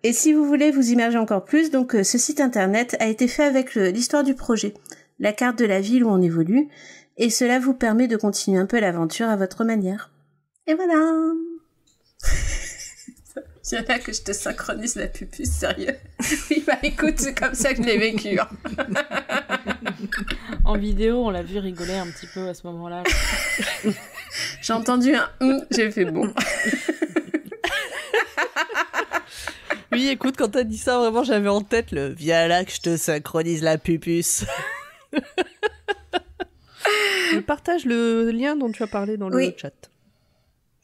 et si vous voulez vous immerger encore plus, donc ce site internet a été fait avec l'histoire du projet, la carte de la ville où on évolue, et cela vous permet de continuer un peu l'aventure à votre manière. Et voilà. Il y en a que je te synchronise la pupuce, sérieux. Oui, bah écoute, c'est comme ça que je l'ai vécu. Hein. En vidéo, on l'a vu rigoler un petit peu à ce moment-là. J'ai entendu un j'ai fait bon. Oui, écoute, quand t'as dit ça, vraiment, j'avais en tête le « Viens là que je te synchronise la pupuce ». Je partage le lien dont tu as parlé dans le chat.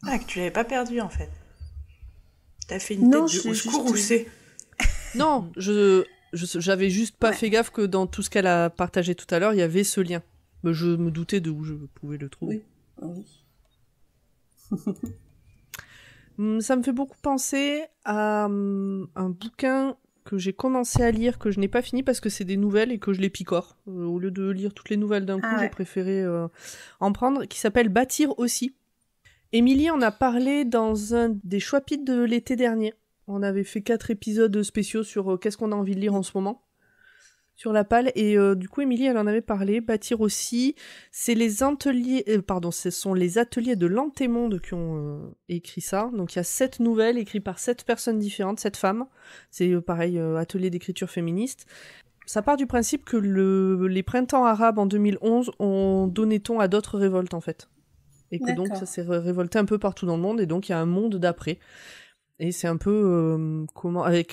Ah, que tu l'avais pas perdu, en fait. T'as fait une tête de « au secours » ou c'est... Non, j'avais juste pas fait gaffe que dans tout ce qu'elle a partagé tout à l'heure, il y avait ce lien. Mais je me doutais d'où je pouvais le trouver. Oui. Ça me fait beaucoup penser à un bouquin que j'ai commencé à lire, que je n'ai pas fini parce que c'est des nouvelles et que je les picore. Au lieu de lire toutes les nouvelles d'un coup, j'ai préféré en prendre, qui s'appelle « Bâtir aussi ». Émilie en a parlé dans un des choix-pites de l'été dernier. On avait fait 4 épisodes spéciaux sur qu'est-ce qu'on a envie de lire en ce moment, sur la palle, et du coup, Émilie, elle en avait parlé. Bâtir aussi, c'est ce sont les ateliers de l'Antémonde qui ont écrit ça. Donc il y a 7 nouvelles écrites par 7 personnes différentes, 7 femmes. C'est pareil, atelier d'écriture féministe. Ça part du principe que les printemps arabes en 2011 ont donné ton à d'autres révoltes, en fait. Et que donc ça s'est révolté un peu partout dans le monde, et donc il y a un monde d'après. Et c'est un peu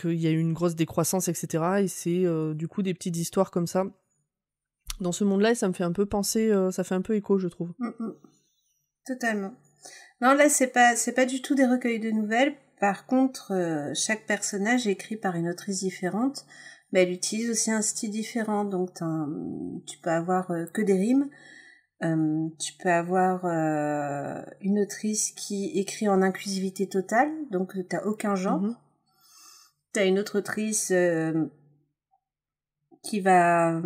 il y a eu une grosse décroissance, etc. Et c'est du coup des petites histoires comme ça dans ce monde-là, et ça me fait un peu penser, ça fait un peu écho, je trouve. Totalement. Non, là c'est pas du tout des recueils de nouvelles. Par contre, chaque personnage est écrit par une autrice différente, mais elle utilise aussi un style différent. Donc tu peux avoir que des rimes. Tu peux avoir une autrice qui écrit en inclusivité totale, donc t'as aucun genre. T'as une autre autrice qui va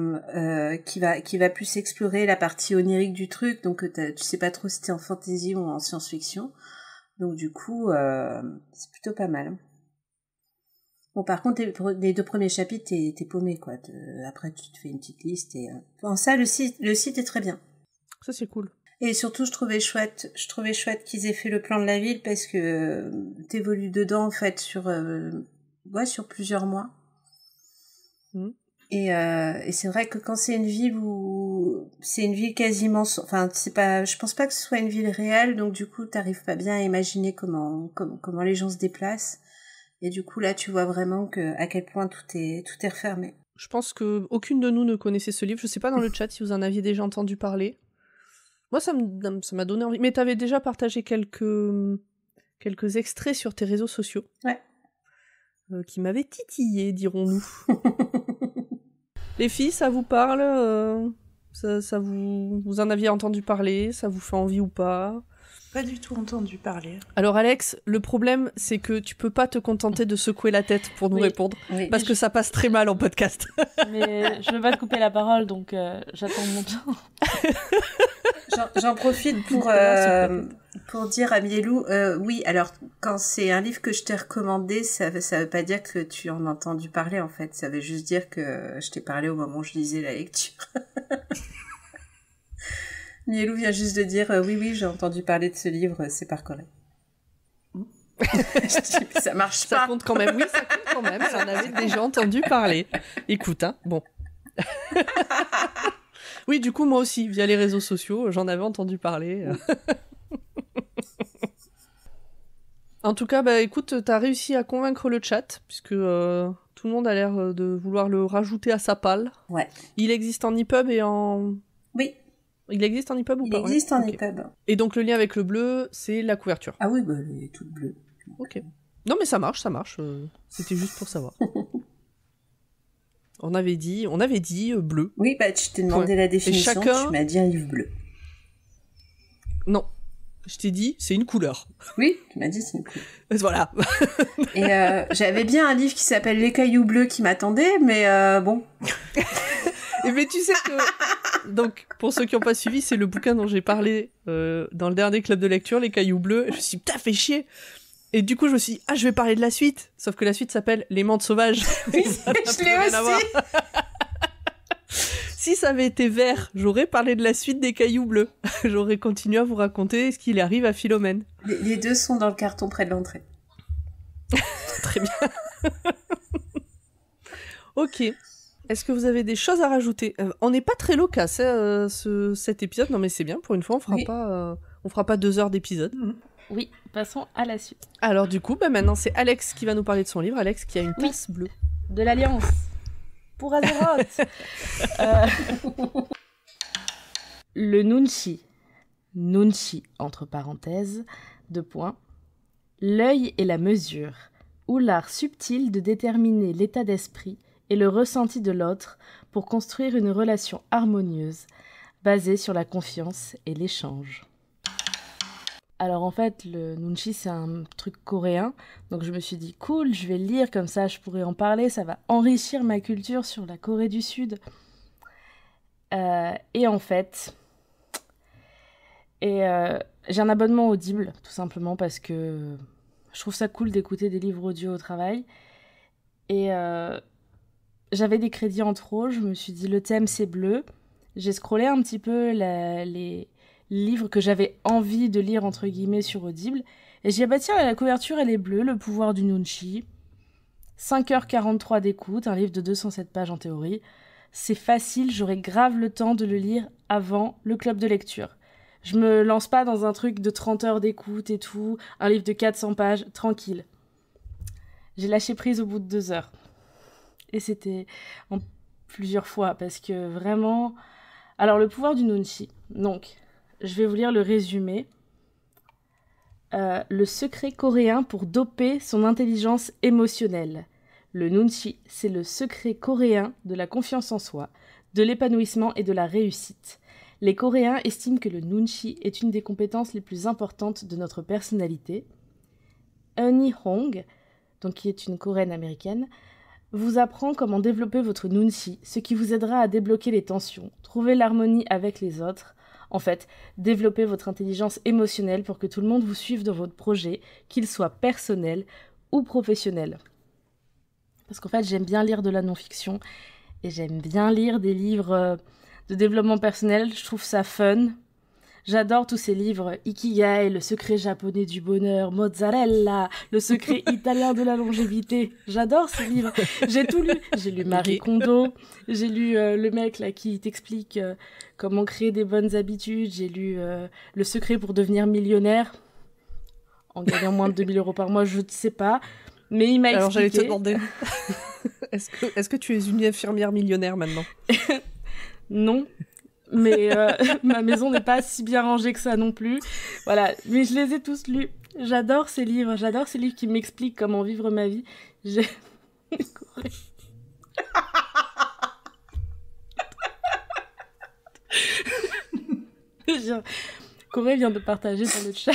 plus explorer la partie onirique du truc, donc tu sais pas trop si t'es en fantasy ou en science-fiction. Donc du coup, c'est plutôt pas mal. Bon, par contre, les 2 premiers chapitres, t'es paumé, quoi. Après, tu te fais une petite liste et... Bon, ça, le site est très bien. Ça, c'est cool. Et surtout, je trouvais chouette qu'ils aient fait le plan de la ville parce que t'évolues dedans, en fait, sur plusieurs mois. Et c'est vrai que quand c'est une ville quasiment, enfin, je pense pas que ce soit une ville réelle, donc du coup, t'arrives pas bien à imaginer comment les gens se déplacent. Et du coup, là, tu vois vraiment à quel point tout est refermé. Je pense que aucune de nous ne connaissait ce livre. Je sais pas dans le chat si vous en aviez déjà entendu parler. Moi, ça m'a donné envie. Mais t'avais déjà partagé quelques extraits sur tes réseaux sociaux. Ouais. Qui m'avaient titillé, dirons-nous. Les filles, ça vous parle ça vous en aviez entendu parler? Ça vous fait envie ou pas? Pas du tout entendu parler. Alors Alex, le problème, c'est que tu peux pas te contenter de secouer la tête pour nous répondre, parce que ça passe très mal en podcast. Mais je veux pas te couper la parole, donc j'attends mon temps. J'en profite pour dire à Mielou, oui, alors quand c'est un livre que je t'ai recommandé, ça veut pas dire que tu en as entendu parler, en fait. Ça veut juste dire que je t'ai parlé au moment où je lisais la lecture. Mielou vient juste de dire oui, j'ai entendu parler de ce livre, c'est pas correct. Je dis, ça marche pas. Ça compte quand même, oui, ça compte quand même. J'en avais déjà entendu parler. Écoute, bon. Oui, du coup, moi aussi, via les réseaux sociaux, j'en avais entendu parler. En tout cas, écoute, t'as réussi à convaincre le chat, puisque tout le monde a l'air de vouloir le rajouter à sa palle. Ouais. Il existe en EPUB et en... Oui. Il existe en EPUB ou pas? Il existe en EPUB. Et donc le lien avec le bleu, c'est la couverture. Ah oui, elle est toute bleue. Ok. Non mais ça marche. C'était juste pour savoir. On avait dit bleu. Oui, tu t'es demandé la définition, tu m'as dit un livre bleu. Non. Je t'ai dit, c'est une couleur. Oui, tu m'as dit c'est une couleur. Voilà. Et j'avais bien un livre qui s'appelle Les Cailloux Bleus qui m'attendait, mais bon... Mais tu sais que... Donc, pour ceux qui n'ont pas suivi, c'est le bouquin dont j'ai parlé dans le dernier club de lecture, Les Cailloux Bleus. Et je me suis dit, putain, fait chier. Et du coup, je me suis dit, je vais parler de la suite. Sauf que la suite s'appelle Les Mantes Sauvages. Oui, je l'ai aussi. Si ça avait été vert, j'aurais parlé de la suite des Cailloux Bleus. J'aurais continué à vous raconter ce qu'il arrive à Philomène. Les deux sont dans le carton près de l'entrée. Très bien. Ok. Est-ce que vous avez des choses à rajouter? On n'est pas très loquace cet épisode. Non mais c'est bien, pour une fois on fera pas 2 heures d'épisode. Oui, passons à la suite. Alors du coup, maintenant c'est Alex qui va nous parler de son livre. Alex qui a une tasse bleue. De l'Alliance. Pour Azeroth. Le Nunchi. Nunchi, entre parenthèses, 2 points. L'œil et la mesure, ou l'art subtil de déterminer l'état d'esprit et le ressenti de l'autre pour construire une relation harmonieuse, basée sur la confiance et l'échange. Alors en fait, le Nunchi, c'est un truc coréen, donc je me suis dit, cool, je vais le lire, comme ça je pourrais en parler, ça va enrichir ma culture sur la Corée du Sud. Et en fait... j'ai un abonnement Audible, tout simplement parce que je trouve ça cool d'écouter des livres audio au travail. Et j'avais des crédits en trop, je me suis dit le thème c'est bleu. J'ai scrollé un petit peu les livres que j'avais envie de lire entre guillemets sur Audible. Et j'ai dit tiens, la couverture elle est bleue, le pouvoir du Nunchi. 5h43 d'écoute, un livre de 207 pages en théorie. C'est facile, j'aurais grave le temps de le lire avant le club de lecture. Je me lance pas dans un truc de 30 heures d'écoute et tout, un livre de 400 pages, tranquille. J'ai lâché prise au bout de 2 heures. Et c'était en plusieurs fois, parce que vraiment... Alors, le pouvoir du nunchi. Donc, je vais vous lire le résumé. Le secret coréen pour doper son intelligence émotionnelle. Le nunchi, c'est le secret coréen de la confiance en soi, de l'épanouissement et de la réussite. Les Coréens estiment que le nunchi est une des compétences les plus importantes de notre personnalité. Eunhee Hong, donc qui est une Coréenne américaine, vous apprend comment développer votre nunchi, ce qui vous aidera à débloquer les tensions, trouver l'harmonie avec les autres. En fait, développer votre intelligence émotionnelle pour que tout le monde vous suive dans votre projet, qu'il soit personnel ou professionnel. Parce qu'en fait, j'aime bien lire de la non-fiction et j'aime bien lire des livres de développement personnel. Je trouve ça fun. J'adore tous ces livres. Ikigai, le secret japonais du bonheur, Mozzarella, le secret italien de la longévité. J'adore ces livres. J'ai tout lu. J'ai lu Marie Kondo. J'ai lu le mec là qui t'explique comment créer des bonnes habitudes. J'ai lu Le secret pour devenir millionnaire en gagnant moins de 2000 € par mois. Je ne sais pas. Mais il m'a expliqué... Alors j'allais te demander, est-ce que tu es une infirmière millionnaire maintenant? Non, mais ma maison n'est pas si bien rangée que ça non plus. Voilà, mais je les ai tous lus. J'adore ces livres qui m'expliquent comment vivre ma vie. Corée vient de partager dans le chat...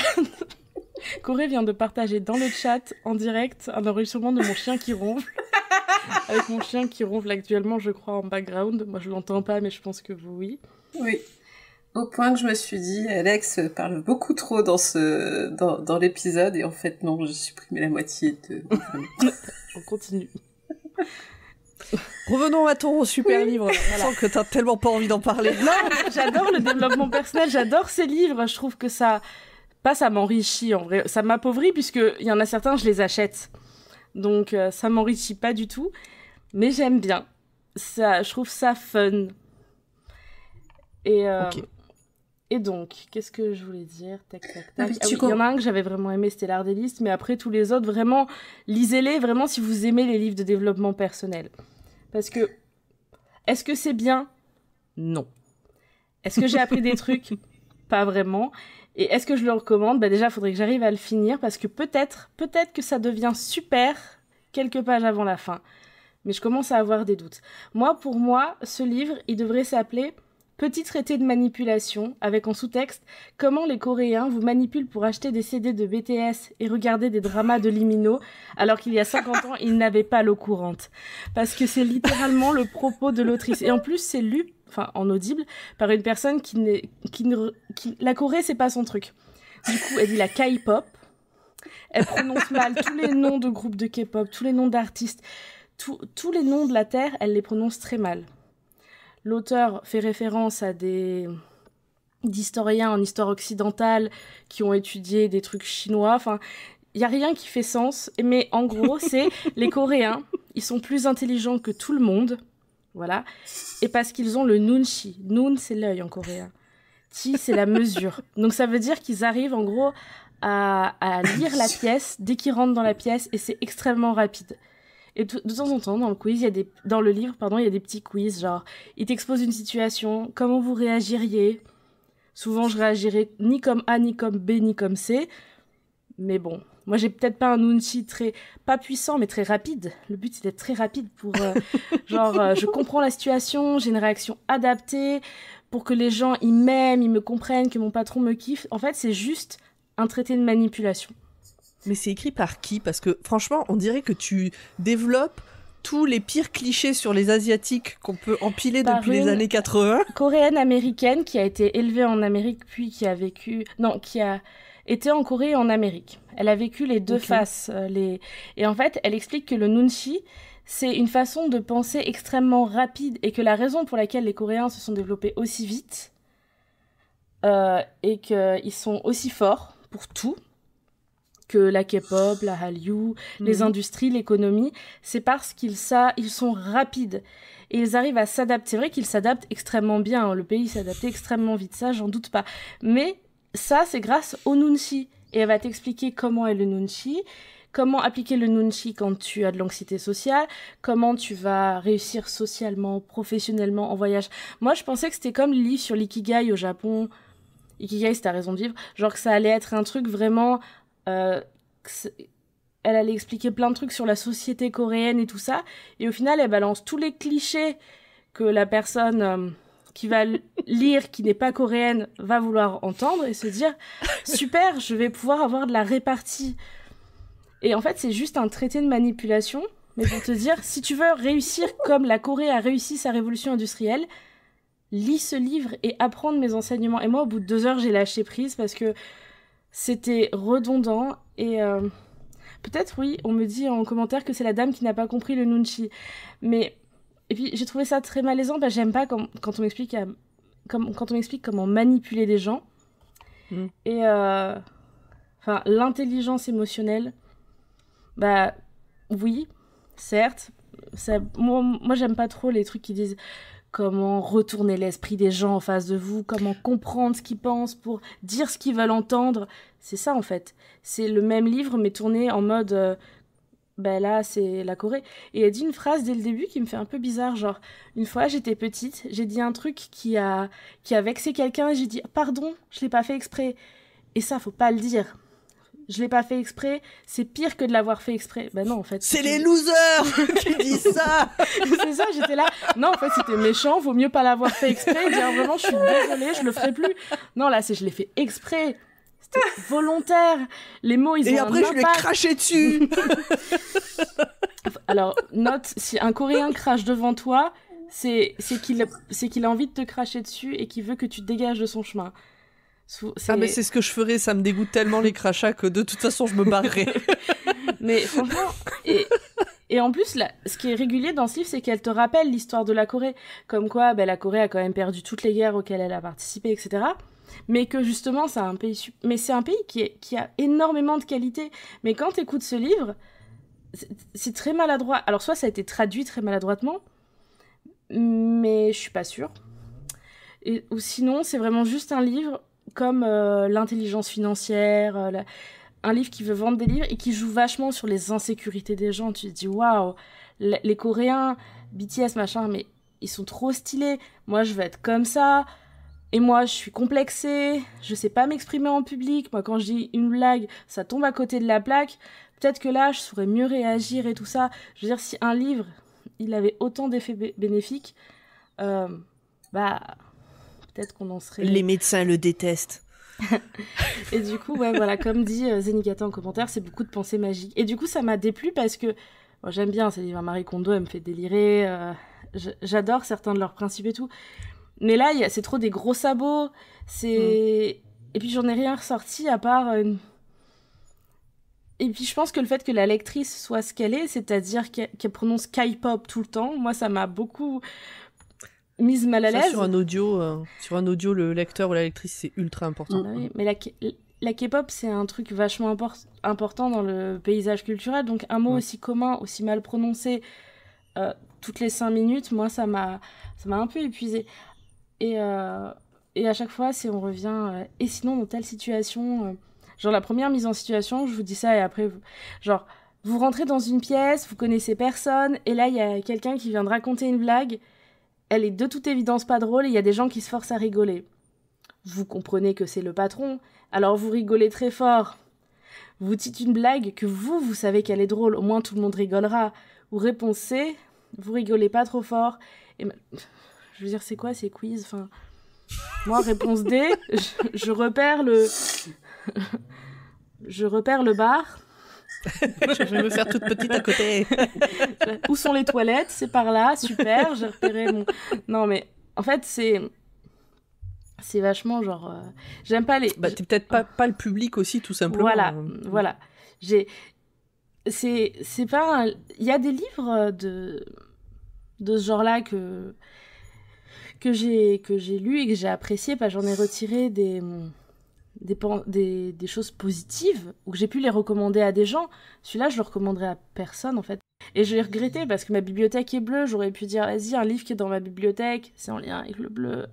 Corée vient de partager dans le chat, en direct, un enregistrement de mon chien qui ronfle. Avec mon chien qui ronfle actuellement, je crois, en background. Moi, je l'entends pas, mais je pense que vous, oui. Oui. Au point que je me suis dit, Alex parle beaucoup trop dans l'épisode, et en fait, non, j'ai supprimé la moitié de... On continue. Revenons à ton super livre. Je sens que t'as tellement pas envie d'en parler. Non, j'adore le développement personnel, j'adore ces livres. Je trouve que ça m'enrichit en vrai. Ça m'appauvrit puisqu'il y en a certains, je les achète. Donc ça m'enrichit pas du tout. Mais j'aime bien. Je trouve ça fun. Et, okay. Et donc, qu'est-ce que je voulais dire? Tac. Il y en a un que j'avais vraiment aimé, c'était l'art des listes. Mais après, tous les autres, vraiment, lisez-les vraiment si vous aimez les livres de développement personnel. Parce que, est-ce que c'est bien? Non. Est-ce que j'ai appris des trucs? Pas vraiment. Et est-ce que je le recommande? Déjà, il faudrait que j'arrive à le finir parce que peut-être que ça devient super quelques pages avant la fin. Mais je commence à avoir des doutes. Pour moi, ce livre, il devrait s'appeler Petit traité de manipulation, avec en sous-texte comment les Coréens vous manipulent pour acheter des CD de BTS et regarder des dramas de liminaux, alors qu'il y a 50 ans, ils n'avaient pas l'eau courante. Parce que c'est littéralement le propos de l'autrice. Et en plus, c'est lu, en audible, par une personne la Corée, c'est pas son truc. Du coup, elle dit la K-pop. Elle prononce mal tous les noms de groupes de K-pop, tous les noms d'artistes, tous les noms de la Terre, elle les prononce très mal. L'auteur fait référence à d'historiens en histoire occidentale qui ont étudié des trucs chinois. Il n'y a rien qui fait sens. Mais en gros, c'est les Coréens, ils sont plus intelligents que tout le monde. Voilà. Et parce qu'ils ont le nunchi. Nun, c'est l'œil en coréen. Chi, c'est la mesure. Donc ça veut dire qu'ils arrivent en gros à lire la pièce dès qu'ils rentrent dans la pièce et c'est extrêmement rapide. Et de temps en temps, dans le livre, il y a des petits quiz, genre, il t'expose une situation, comment vous réagiriez? Souvent, je réagirais ni comme A, ni comme B, ni comme C. Mais bon, moi, j'ai peut-être pas un nunchi pas puissant, mais très rapide. Le but, c'est d'être très rapide pour, je comprends la situation, j'ai une réaction adaptée, pour que les gens, ils m'aiment, ils me comprennent, que mon patron me kiffe. En fait, c'est juste un traité de manipulation. Mais c'est écrit par qui? Parce que franchement, on dirait que tu développes tous les pires clichés sur les Asiatiques qu'on peut empiler depuis les années 80. Coréenne américaine qui a été élevée en Amérique, puis qui a été en Corée et en Amérique. Elle a vécu les deux faces. Et en fait, elle explique que le nunchi, c'est une façon de penser extrêmement rapide et que la raison pour laquelle les Coréens se sont développés aussi vite et qu'ils sont aussi forts pour tout, que la K-pop, la Hallyu, les industries, l'économie, c'est parce qu'ils sont rapides. Et ils arrivent à s'adapter. C'est vrai qu'ils s'adaptent extrêmement bien. Hein. Le pays s'adapte extrêmement vite, ça, j'en doute pas. Mais ça, c'est grâce au nunchi. Et elle va t'expliquer comment est le nunchi, comment appliquer le nunchi quand tu as de l'anxiété sociale, comment tu vas réussir socialement, professionnellement, en voyage. Moi, je pensais que c'était comme le livre sur l'ikigai au Japon. Ikigai, c'est ta raison de vivre. Genre que ça allait être un truc vraiment... elle allait expliquer plein de trucs sur la société coréenne et tout ça. Et au final, elle balance tous les clichés que la personne qui va lire, qui n'est pas coréenne, va vouloir entendre et se dire « Super, je vais pouvoir avoir de la répartie ». Et en fait, c'est juste un traité de manipulation, mais pour te dire, si tu veux réussir comme la Corée a réussi sa révolution industrielle, lis ce livre et apprends de mes enseignements. Et moi, au bout de 2 heures, j'ai lâché prise parce que c'était redondant. Et peut-être, oui, on me dit en commentaire que c'est la dame qui n'a pas compris le nunchi. Mais, et puis, j'ai trouvé ça très malaisant. Bah, j'aime pas quand on m'explique comment manipuler les gens. Et l'intelligence émotionnelle, bah oui, certes. Moi, j'aime pas trop les trucs qui disent comment retourner l'esprit des gens en face de vous, comment comprendre ce qu'ils pensent pour dire ce qu'ils veulent entendre. C'est ça, en fait. C'est le même livre, mais tourné en mode... là, c'est la Corée. Et elle dit une phrase dès le début qui me fait un peu bizarre, genre, une fois, j'étais petite, j'ai dit un truc qui a vexé quelqu'un, et j'ai dit, pardon, je l'ai pas fait exprès. Et ça, faut pas le dire. Je l'ai pas fait exprès, c'est pire que de l'avoir fait exprès. Ben non, en fait. C'est les losers qui disent ça. C'est ça, j'étais là. Non, en fait, c'était méchant, vaut mieux pas l'avoir fait exprès et dire vraiment, je suis désolée, je le ferai plus. Non, là, je l'ai fait exprès. C'était volontaire. Les mots, ils ont un impact. Et après, je lui ai craché dessus. Alors, note, si un Coréen crache devant toi, c'est qu'il a envie de te cracher dessus et qu'il veut que tu te dégages de son chemin. Mais c'est ce que je ferais, ça me dégoûte tellement les crachats que de toute façon je me barrerais. Mais franchement, et en plus, là, ce qui est régulier dans ce livre, c'est qu'elle te rappelle l'histoire de la Corée, comme quoi la Corée a quand même perdu toutes les guerres auxquelles elle a participé, etc. Mais que justement, c'est un pays qui a énormément de qualité. Mais quand t'écoutes ce livre, c'est très maladroit. Alors soit ça a été traduit très maladroitement, mais je suis pas sûre. Ou sinon, c'est vraiment juste un livre comme l'intelligence financière, un livre qui veut vendre des livres et qui joue vachement sur les insécurités des gens. Tu te dis, waouh, les Coréens, BTS, machin, mais ils sont trop stylés. Moi, je veux être comme ça. Et moi, je suis complexée. Je sais pas m'exprimer en public. Moi, quand je dis une blague, ça tombe à côté de la plaque. Peut-être que là, je saurais mieux réagir et tout ça. Je veux dire, si un livre, il avait autant d'effets bénéfiques, peut-être qu'on en serait... Les médecins le détestent. Et du coup, ouais, voilà, comme dit Zenigata en commentaire, c'est beaucoup de pensées magiques. Et du coup, ça m'a déplu parce que j'aime bien ces livres. Marie Kondo, elle me fait délirer. J'adore certains de leurs principes et tout. Mais là, c'est trop des gros sabots. Et puis, j'en ai rien ressorti à part... Et puis, je pense que le fait que la lectrice soit ce qu'elle est, c'est-à-dire qu'elle prononce K-pop tout le temps, moi, ça m'a beaucoup... mise mal à l'aise. Sur un audio, le lecteur ou la lectrice, c'est ultra important. Oui, mais la K-pop, c'est un truc vachement important dans le paysage culturel. Donc, un mot aussi commun, aussi mal prononcé, toutes les 5 minutes, moi, ça m'a un peu épuisée. Et à chaque fois, on revient... et sinon, dans telle situation... genre, la première mise en situation, je vous dis ça, et après... vous rentrez dans une pièce, vous connaissez personne, et là, il y a quelqu'un qui vient de raconter une blague... Elle est de toute évidence pas drôle et il y a des gens qui se forcent à rigoler. Vous comprenez que c'est le patron, alors vous rigolez très fort. Vous dites une blague que vous savez qu'elle est drôle, au moins tout le monde rigolera. Ou réponse C, vous rigolez pas trop fort. Et je veux dire, c'est quoi ces quiz ? Enfin, moi, réponse D, je repère le bar. Je vais me faire toute petite à côté. Où sont les toilettes ? C'est par là, super, j'ai repéré mon... Non, mais en fait, c'est vachement genre... J'aime pas les... t'es peut-être pas le public aussi, tout simplement. Voilà. C'est pas... Il y a des livres de ce genre-là que j'ai lu et que j'ai apprécié, j'en ai retiré des des choses positives, ou que j'ai pu les recommander à des gens, celui-là, je le recommanderais à personne, en fait. Et je l'ai regretté, parce que ma bibliothèque est bleue, j'aurais pu dire, vas-y, un livre qui est dans ma bibliothèque, c'est en lien avec le bleu.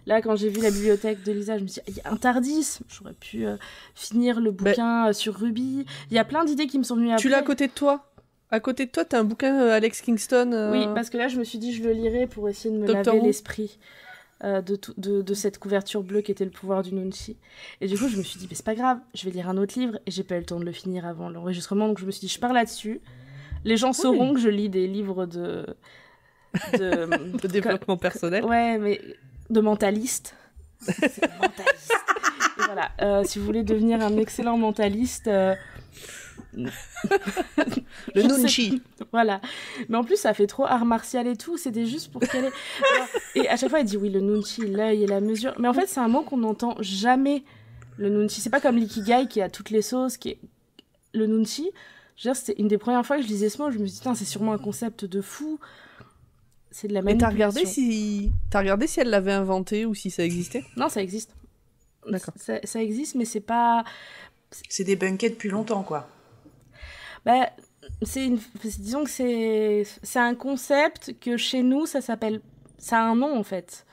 Là, quand j'ai vu la bibliothèque de Lisa, je me suis dit, il y a un Tardis, j'aurais pu finir le bouquin sur Ruby. Il y a plein d'idées qui me sont venues après. Tu l'as à côté de toi? À côté de toi, t'as un bouquin Alex Kingston Oui, parce que là, je me suis dit, je le lirai pour essayer de me Doctor laver Who. l'esprit de cette couverture bleue qui était le pouvoir du Nunchi. Et du coup, je me suis dit, mais c'est pas grave, je vais lire un autre livre, et j'ai pas eu le temps de le finir avant l'enregistrement, donc je me suis dit, je pars là-dessus. Les gens sauront que je lis des livres de développement personnel. Ouais, mais de mentaliste. C'est mentaliste. Et voilà, si vous voulez devenir un excellent mentaliste... le Nunchi. Voilà. Mais en plus, ça fait trop art martial et tout. C'était juste pour qu'elle ait... Et à chaque fois, elle dit oui, le Nunchi, l'œil et la mesure. Mais en fait, c'est un mot qu'on n'entend jamais, le Nunchi. C'est pas comme l'ikigai qui a toutes les sauces. Le Nunchi, je veux dire, c'était une des premières fois que je lisais ce mot. Je me suis dit, c'est sûrement un concept de fou. C'est de la manipulation. Et t'as regardé si elle l'avait inventé ou si ça existait? Non, ça existe. D'accord. Ça existe, mais c'est pas... C'est débunké depuis longtemps, quoi. Bah, disons que c'est un concept que chez nous, ça s'appelle... Ça a un nom, en fait.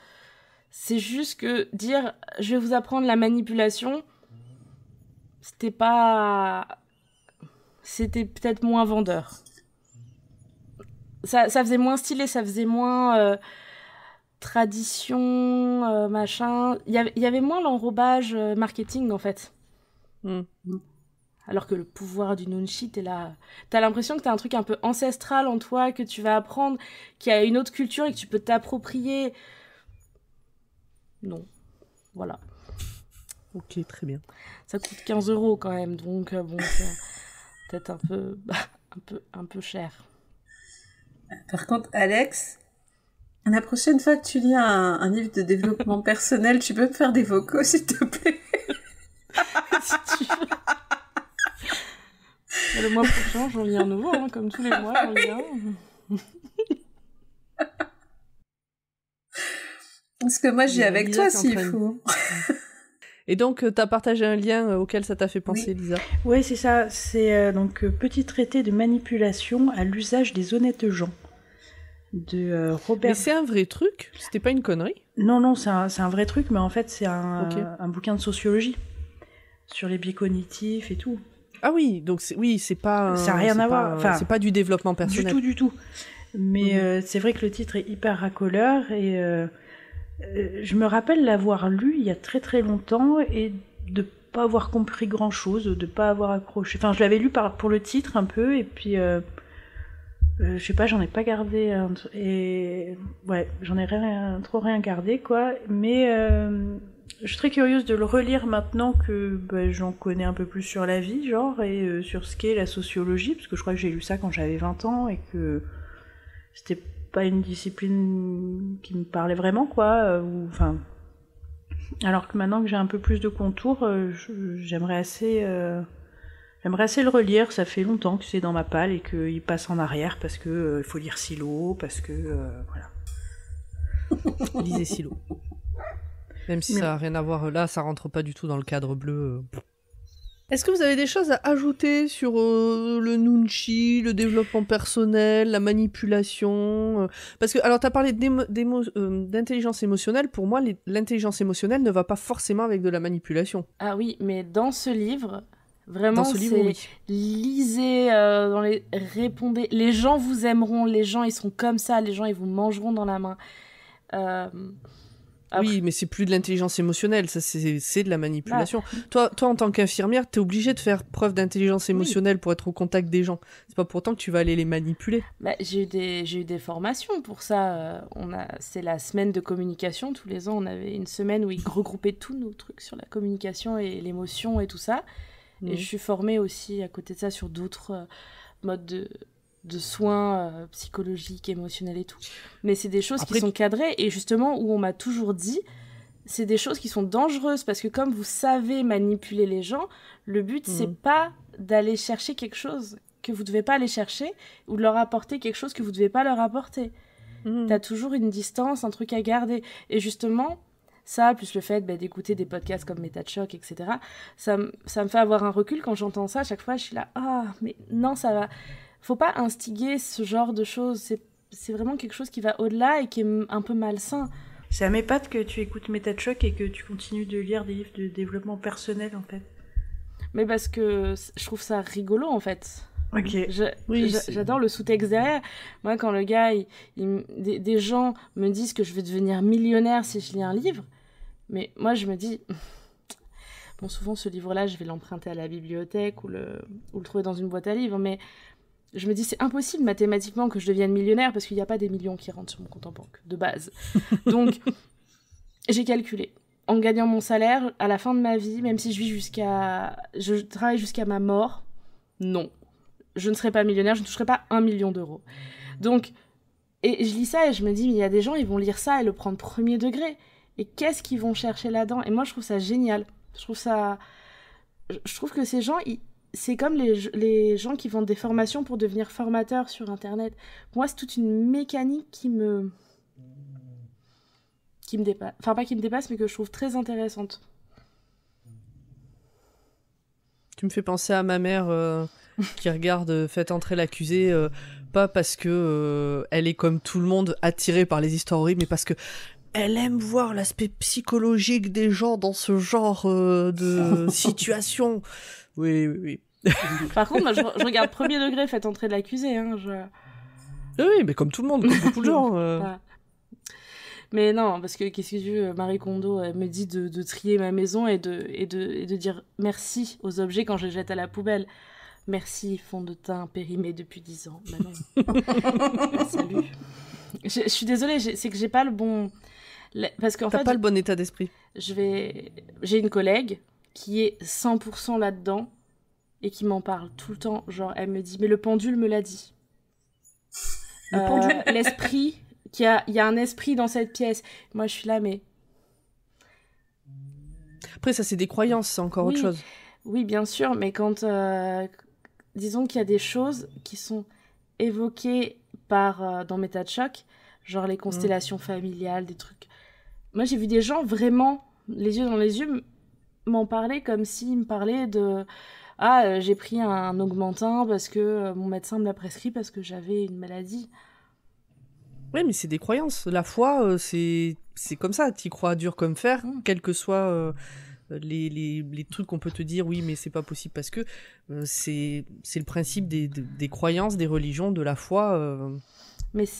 C'est juste que dire « je vais vous apprendre la manipulation », c'était pas... C'était peut-être moins vendeur. Ça faisait moins stylé, ça faisait moins tradition, machin. Il y avait moins l'enrobage marketing, en fait. Alors que le pouvoir du Nunchi, t'as l'impression que t'as un truc un peu ancestral en toi, que tu vas apprendre, qui a une autre culture et que tu peux t'approprier. Non. Voilà. Ok, très bien. Ça coûte 15 € quand même, donc bon, c'est peut-être un peu cher. Par contre, Alex, la prochaine fois que tu lis un livre de développement personnel, tu peux me faire des vocaux, s'il te plaît? Si tu veux. Le mois prochain, j'en lis un nouveau, hein, comme tous les mois, j'en lis un. Parce que moi, j'ai avec toi, s'il faut. Et donc, t'as partagé un lien auquel ça t'a fait penser, oui. Lisa? Oui, c'est ça. C'est donc Petit traité de manipulation à l'usage des honnêtes gens de Robert. Mais c'est un vrai truc? C'était pas une connerie? Non, c'est un vrai truc, mais en fait, c'est un bouquin de sociologie sur les biais cognitifs et tout. Ah oui, donc c'est pas... Ça n'a rien à voir. Enfin, c'est pas du développement personnel. Du tout. Mais c'est vrai que le titre est hyper racoleur et je me rappelle l'avoir lu il y a très très longtemps et de pas avoir compris grand chose, de pas avoir accroché. Enfin, je l'avais lu pour le titre un peu et puis je sais pas, j'en ai pas gardé et ouais, j'en ai trop rien gardé quoi. Mais je suis très curieuse de le relire maintenant que j'en connais un peu plus sur la vie, genre, et sur ce qu'est la sociologie, parce que je crois que j'ai lu ça quand j'avais 20 ans et que c'était pas une discipline qui me parlait vraiment, quoi. Enfin, alors que maintenant que j'ai un peu plus de contours, j'aimerais assez le relire. Ça fait longtemps que c'est dans ma palle et qu'il passe en arrière parce que il faut lire Silo, parce que voilà. Lisez Silo. Même si ça n'a rien à voir là, ça rentre pas du tout dans le cadre bleu. Est-ce que vous avez des choses à ajouter sur le Nunchi, le développement personnel, la manipulation Parce que, alors, tu as parlé d'intelligence émotionnelle. Pour moi, l'intelligence émotionnelle ne va pas forcément avec de la manipulation. Ah oui, mais dans ce livre, vraiment, oui. Lisez, répondez. Les gens vous aimeront, les gens, ils sont comme ça, les gens, ils vous mangeront dans la main. Après... Oui, mais c'est plus de l'intelligence émotionnelle, ça c'est de la manipulation. Toi, en tant qu'infirmière, t'es obligée de faire preuve d'intelligence émotionnelle pour être au contact des gens. C'est pas pour autant que tu vas aller les manipuler. J'ai eu des formations pour ça. C'est la semaine de communication. Tous les ans, on avait une semaine où ils regroupaient tous nos trucs sur la communication et l'émotion et tout ça. Et je suis formée aussi à côté de ça sur d'autres modes de soins psychologiques, émotionnels et tout. Mais c'est des choses qui sont cadrées et justement où on m'a toujours dit c'est des choses qui sont dangereuses parce que comme vous savez manipuler les gens, le but c'est pas d'aller chercher quelque chose que vous devez pas aller chercher ou de leur apporter quelque chose que vous devez pas leur apporter. T'as toujours une distance, un truc à garder. Et justement, ça, plus le fait d'écouter des podcasts comme Méta de Choc, etc., ça me fait avoir un recul quand j'entends ça. À chaque fois, je suis là, mais non, ça va. Faut pas instiguer ce genre de choses. C'est vraiment quelque chose qui va au-delà et qui est un peu malsain. Ça m'épate que tu écoutes Méta de Choc et que tu continues de lire des livres de développement personnel, en fait. Mais parce que je trouve ça rigolo, en fait. Ok. J'adore le sous-texte derrière. Moi, quand le gars, des gens me disent que je vais devenir millionnaire si je lis un livre, mais moi, je me dis... Bon, souvent, ce livre-là, je vais l'emprunter à la bibliothèque ou le trouver dans une boîte à livres, mais je me dis, c'est impossible mathématiquement que je devienne millionnaire parce qu'il n'y a pas des millions qui rentrent sur mon compte en banque, de base. Donc, j'ai calculé. En gagnant mon salaire, à la fin de ma vie, même si je travaille jusqu'à ma mort, non. Je ne serai pas millionnaire, je ne toucherai pas 1 million d'euros. Donc, et je lis ça et je me dis, mais il y a des gens, ils vont lire ça et le prendre premier degré. Et qu'est-ce qu'ils vont chercher là-dedans ? Et moi, je trouve ça génial. Je trouve que ces gens, c'est comme les gens qui vendent des formations pour devenir formateurs sur Internet. Pour moi, c'est toute une mécanique qui me dépasse. Enfin, pas qui me dépasse, mais que je trouve très intéressante. Tu me fais penser à ma mère qui regarde Faites entrer l'accusé, pas parce que elle est comme tout le monde attirée par les histoires horribles, mais parce que elle aime voir l'aspect psychologique des gens dans ce genre de situation. Oui. Par contre, moi, je regarde premier degré Faites entrer l'accusé. Hein, Oui, mais comme tout le monde, comme beaucoup de gens. Voilà. Mais non, parce que qu'est-ce que tu veux, Marie Kondo me dit de trier ma maison et de dire merci aux objets quand je les jette à la poubelle. Merci, fond de teint périmé depuis 10 ans. Bah non. Salut. Je suis désolée, c'est que j'ai pas le bon... Parce qu'en fait, pas le bon état d'esprit. J'ai une collègue qui est 100% là-dedans et qui m'en parle tout le temps. Genre, elle me dit, mais le pendule me l'a dit. Le pendule, l'esprit... Il y a un esprit dans cette pièce. Moi, je suis là, mais... Après, ça, c'est des croyances, c'est encore autre chose. Oui, bien sûr, mais quand... disons qu'il y a des choses qui sont évoquées dans Méta de Choc, genre les constellations familiales, des trucs... Moi, j'ai vu des gens vraiment, les yeux dans les yeux, m'en parler comme s'ils me parlaient de... j'ai pris un augmentin parce que mon médecin me l'a prescrit parce que j'avais une maladie. Oui, mais c'est des croyances. La foi, c'est comme ça. T'y crois dur comme fer, quels que soient les trucs qu'on peut te dire, oui, mais c'est pas possible parce que c'est le principe des croyances, des religions, de la foi.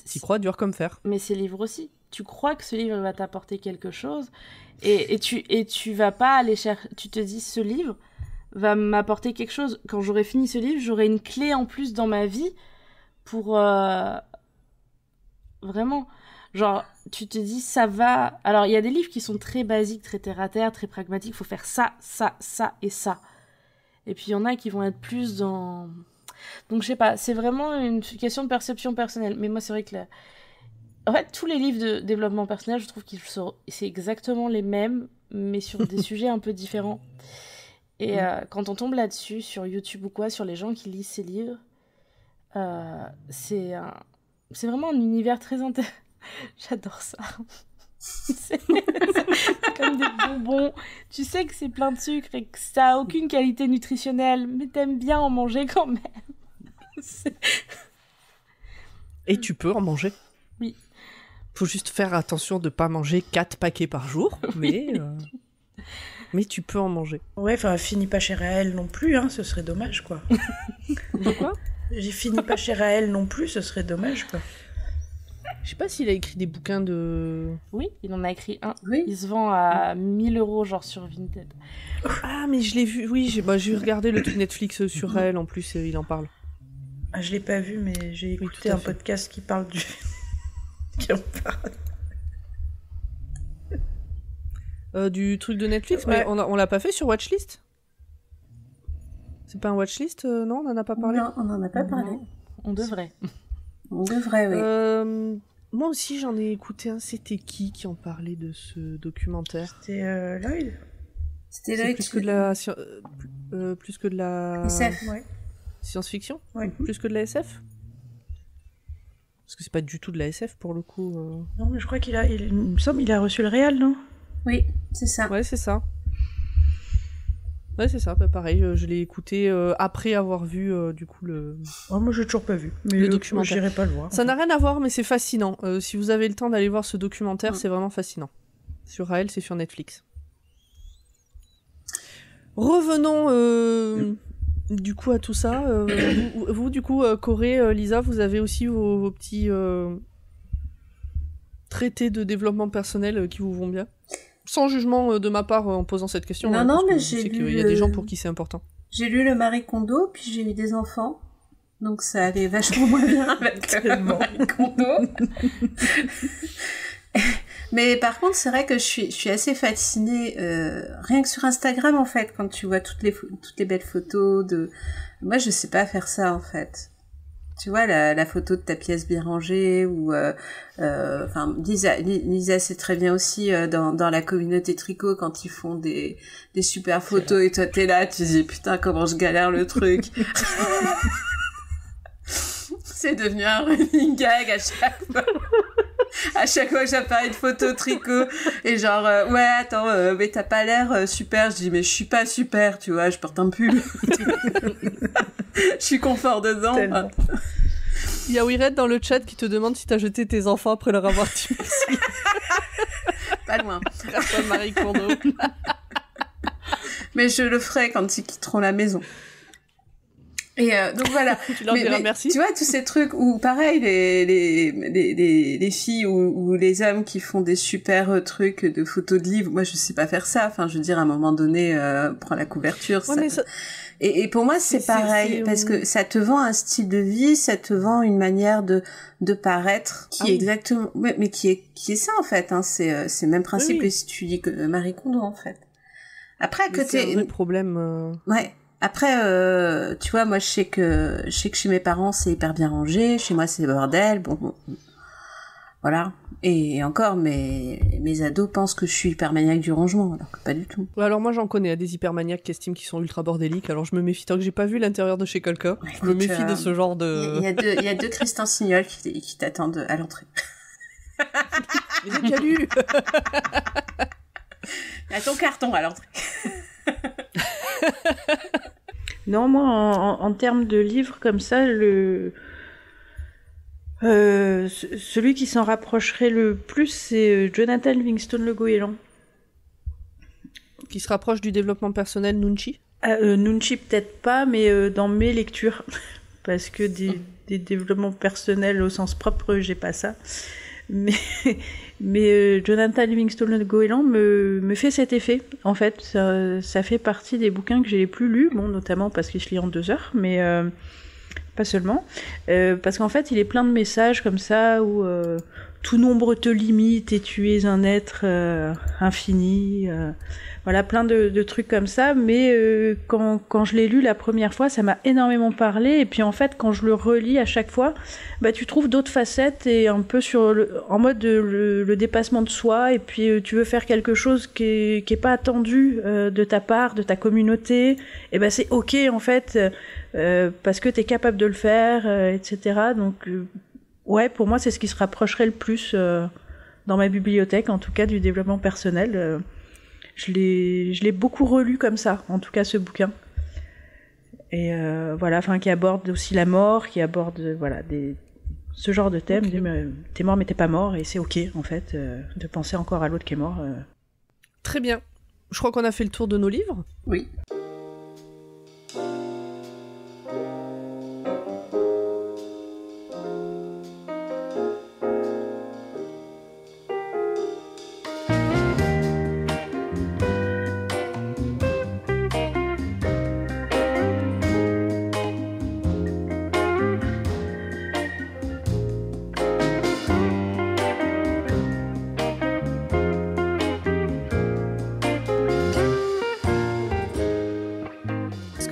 T'y crois dur comme fer. Mais ces livres aussi. Tu crois que ce livre va t'apporter quelque chose et tu vas pas aller chercher... Tu te dis, ce livre va m'apporter quelque chose. Quand j'aurai fini ce livre, j'aurai une clé en plus dans ma vie pour... Vraiment, genre, tu te dis, ça va... Alors, il y a des livres qui sont très basiques, très terre-à-terre, très pragmatiques. Il faut faire ça, ça, ça et ça. Et puis, il y en a qui vont être plus dans... Donc, je sais pas, c'est vraiment une question de perception personnelle. Mais moi, c'est vrai que... En fait, tous les livres de développement personnel, je trouve qu'ils sont... C'est exactement les mêmes, mais sur des sujets un peu différents. Et quand on tombe là-dessus, sur YouTube ou quoi, sur les gens qui lisent ces livres, c'est vraiment un univers très intéressant. J'adore ça. C'est comme des bonbons. Tu sais que c'est plein de sucre et que ça a aucune qualité nutritionnelle, mais t'aimes bien en manger quand même. Et tu peux en manger. Oui. Faut juste faire attention de pas manger 4 paquets par jour, mais tu peux en manger. Ouais, enfin, finis pas chez Raël non plus, hein, ce serait dommage, quoi. De quoi ? J'ai fini pas chez Raël non plus, ce serait dommage, quoi. Je sais pas s'il a écrit des bouquins de... Oui, il en a écrit un. Oui. Il se vend à 1 000 €, genre sur Vinted. Ah, mais je l'ai vu, oui, j'ai regardé le truc Netflix sur Raël, en plus, il en parle. Ah, je l'ai pas vu, mais j'ai écouté un podcast qui parle du... qui en parle. Du truc de Netflix, ouais. Mais on l'a pas fait sur Watchlist ? C'est pas un Watchlist, non ? On en a pas parlé ? Non, on n'en a pas parlé. Non, on devrait. On devrait, oui. Moi aussi, j'en ai écouté un. C'était qui en parlait de ce documentaire ? C'était Lloyd. C'était C'est Lloyd. plus que de la... SF, ouais. Science-fiction ? Ouais. Plus que de la SF ? Parce que c'est pas du tout de la SF, pour le coup. Non, mais je crois il me semble qu'il a reçu le réal, non ? Oui, c'est ça. Ouais, c'est ça. Ouais, c'est ça, pareil, je l'ai écouté après avoir vu du coup le... Oh, moi, j'ai toujours pas vu, mais le documentaire. J'irai pas le voir. Ça n'a rien à voir, mais c'est fascinant. Si vous avez le temps d'aller voir ce documentaire, c'est vraiment fascinant. Sur Raël, c'est sur Netflix. Revenons du coup à tout ça. Vous, du coup, Corée, Lisa, vous avez aussi vos petits traités de développement personnel qui vous vont bien? Sans jugement de ma part en posant cette question. Non, mais j'ai lu... qu'il y a des gens pour qui c'est important. J'ai lu le Marie Kondo, puis j'ai eu des enfants. Donc ça allait vachement moins bien avec Marie Kondo. Mais par contre, c'est vrai que je suis assez fascinée, rien que sur Instagram, en fait, quand tu vois toutes les belles photos de... Moi, je sais pas faire ça, en fait. Tu vois, la photo de ta pièce bien rangée, ou... Enfin, Lisa sait très bien aussi, dans la communauté tricot, quand ils font des super photos, et toi, t'es là, tu dis, putain, comment je galère le truc. C'est devenu un running gag à chaque fois. À chaque fois que j'apparais une photo tricot, et genre, ouais, attends, mais t'as pas l'air super. Je dis, mais je suis pas super, tu vois, je porte un pull. Je suis confort dedans. Enfin. Il y a Wired dans le chat qui te demande si t'as jeté tes enfants après leur avoir tué. Pas loin. Grâce à Marie Kondo. Mais je le ferai quand ils quitteront la maison. Et donc voilà. Tu leur diras merci. Tu vois, tous ces trucs où, pareil, les filles ou les hommes qui font des super trucs de photos de livres, moi je sais pas faire ça. Enfin, je veux dire, à un moment donné, prends la couverture. Ouais, ça... Et pour moi, c'est pareil, parce que ça te vend un style de vie, ça te vend une manière de paraître qui est exactement, mais qui est ça en fait. Hein. C'est le même principe que si tu lis que Marie Kondo en fait. Après que c'est un vrai problème. Ouais. Après, tu vois, moi, je sais que chez mes parents, c'est hyper bien rangé. Chez moi, c'est le bordel. Bon, voilà. Et encore, mes ados pensent que je suis hypermaniaque du rangement, alors que pas du tout. Ouais, alors moi, j'en connais des hypermaniaques qui estiment qu'ils sont ultra bordéliques. Alors je me méfie, tant que j'ai pas vu l'intérieur de chez quelqu'un, je me méfie de ce genre de... Il y a deux Christian Signol qui t'attendent à l'entrée. Mais j'ai déjà lu. Il y a ton carton à l'entrée. Non, moi, en termes de livres comme ça, celui qui s'en rapprocherait le plus, c'est Jonathan Livingstone Le Goéland. Qui se rapproche du développement personnel Nunchi. Nunchi peut-être pas, mais dans mes lectures. Parce que des développements personnels au sens propre, j'ai pas ça. Mais Jonathan Livingstone Le Goéland me fait cet effet. En fait, ça fait partie des bouquins que j'ai les plus lus, bon, notamment parce qu'il se lit en 2 heures, mais pas seulement. Parce qu'en fait, il est plein de messages comme ça où tout nombre te limite et tu es un être infini. Voilà, plein de trucs comme ça. Mais quand je l'ai lu la première fois, ça m'a énormément parlé. Et puis en fait, quand je le relis à chaque fois, bah, tu trouves d'autres facettes et un peu en mode le dépassement de soi. Et puis tu veux faire quelque chose qui est pas attendu de ta part, de ta communauté. Et ben c'est ok en fait, parce que t'es capable de le faire, etc. Donc ouais, pour moi, c'est ce qui se rapprocherait le plus dans ma bibliothèque, en tout cas du développement personnel. Je l'ai beaucoup relu comme ça, en tout cas ce bouquin. Et voilà, enfin qui aborde aussi la mort, qui aborde voilà ce genre de thème. Okay. T'es mort mais t'es pas mort, et c'est ok en fait de penser encore à l'autre qui est mort. Très bien. Je crois qu'on a fait le tour de nos livres. Oui.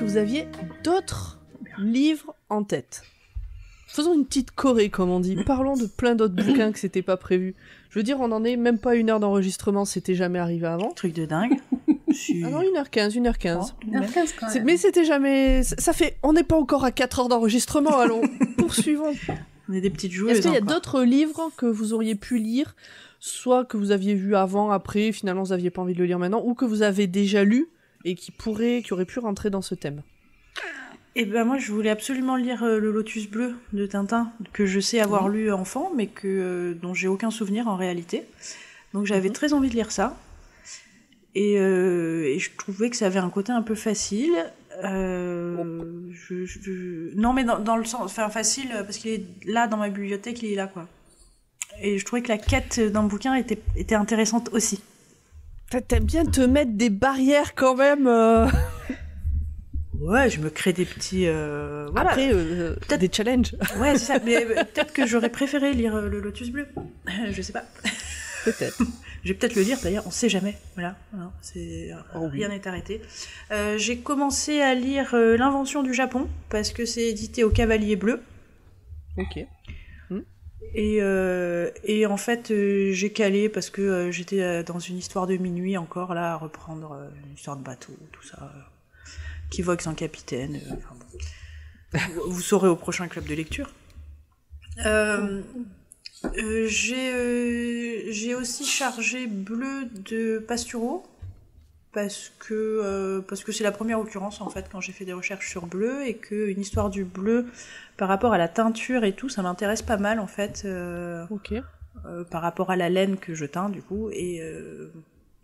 Vous aviez d'autres livres en tête. Faisons une petite choré, comme on dit. Parlons de plein d'autres bouquins que c'était pas prévu. Je veux dire, on en est même pas 1 heure d'enregistrement, c'était jamais arrivé avant. Truc de dingue. Ah non, 1h15. 1h15 quand même. Mais c'était jamais... Ça fait... On n'est pas encore à 4 heures d'enregistrement, allons, poursuivons. On est des petites joueuses. Est-ce qu'il y a d'autres livres que vous auriez pu lire, soit que vous aviez vu avant, après, finalement vous n'aviez pas envie de le lire maintenant, ou que vous avez déjà lu et qui auraient pu rentrer dans ce thème? Eh ben moi, je voulais absolument lire Le Lotus Bleu de Tintin, que je sais avoir lu enfant, mais dont j'ai aucun souvenir en réalité. Donc j'avais très envie de lire ça. Et je trouvais que ça avait un côté un peu facile. Non, mais dans le sens... Enfin, facile, parce qu'il est là, dans ma bibliothèque, il est là, quoi. Et je trouvais que la quête d'un bouquin était intéressante aussi. T'aimes bien te mettre des barrières quand même. Ouais, je me crée des petits... voilà. Après, peut-être des challenges. Ouais, c'est ça. Mais peut-être que j'aurais préféré lire Le Lotus Bleu. Je sais pas. Peut-être. Je vais peut-être le lire, d'ailleurs, on sait jamais. Voilà, rien n'est arrêté. J'ai commencé à lire L'Invention du Japon, parce que c'est édité au Cavalier Bleu. Ok. Et en fait, j'ai calé parce que j'étais dans une histoire de minuit encore, là, à reprendre une histoire de bateau, tout ça. Qui vogue sans capitaine. Enfin bon. Vous saurez au prochain club de lecture. J'ai aussi chargé Bleu de Pastoureau parce que c'est la première occurrence en fait quand j'ai fait des recherches sur Bleu et qu'une histoire du bleu par rapport à la teinture et tout, ça m'intéresse pas mal en fait. Par rapport à la laine que je teins du coup et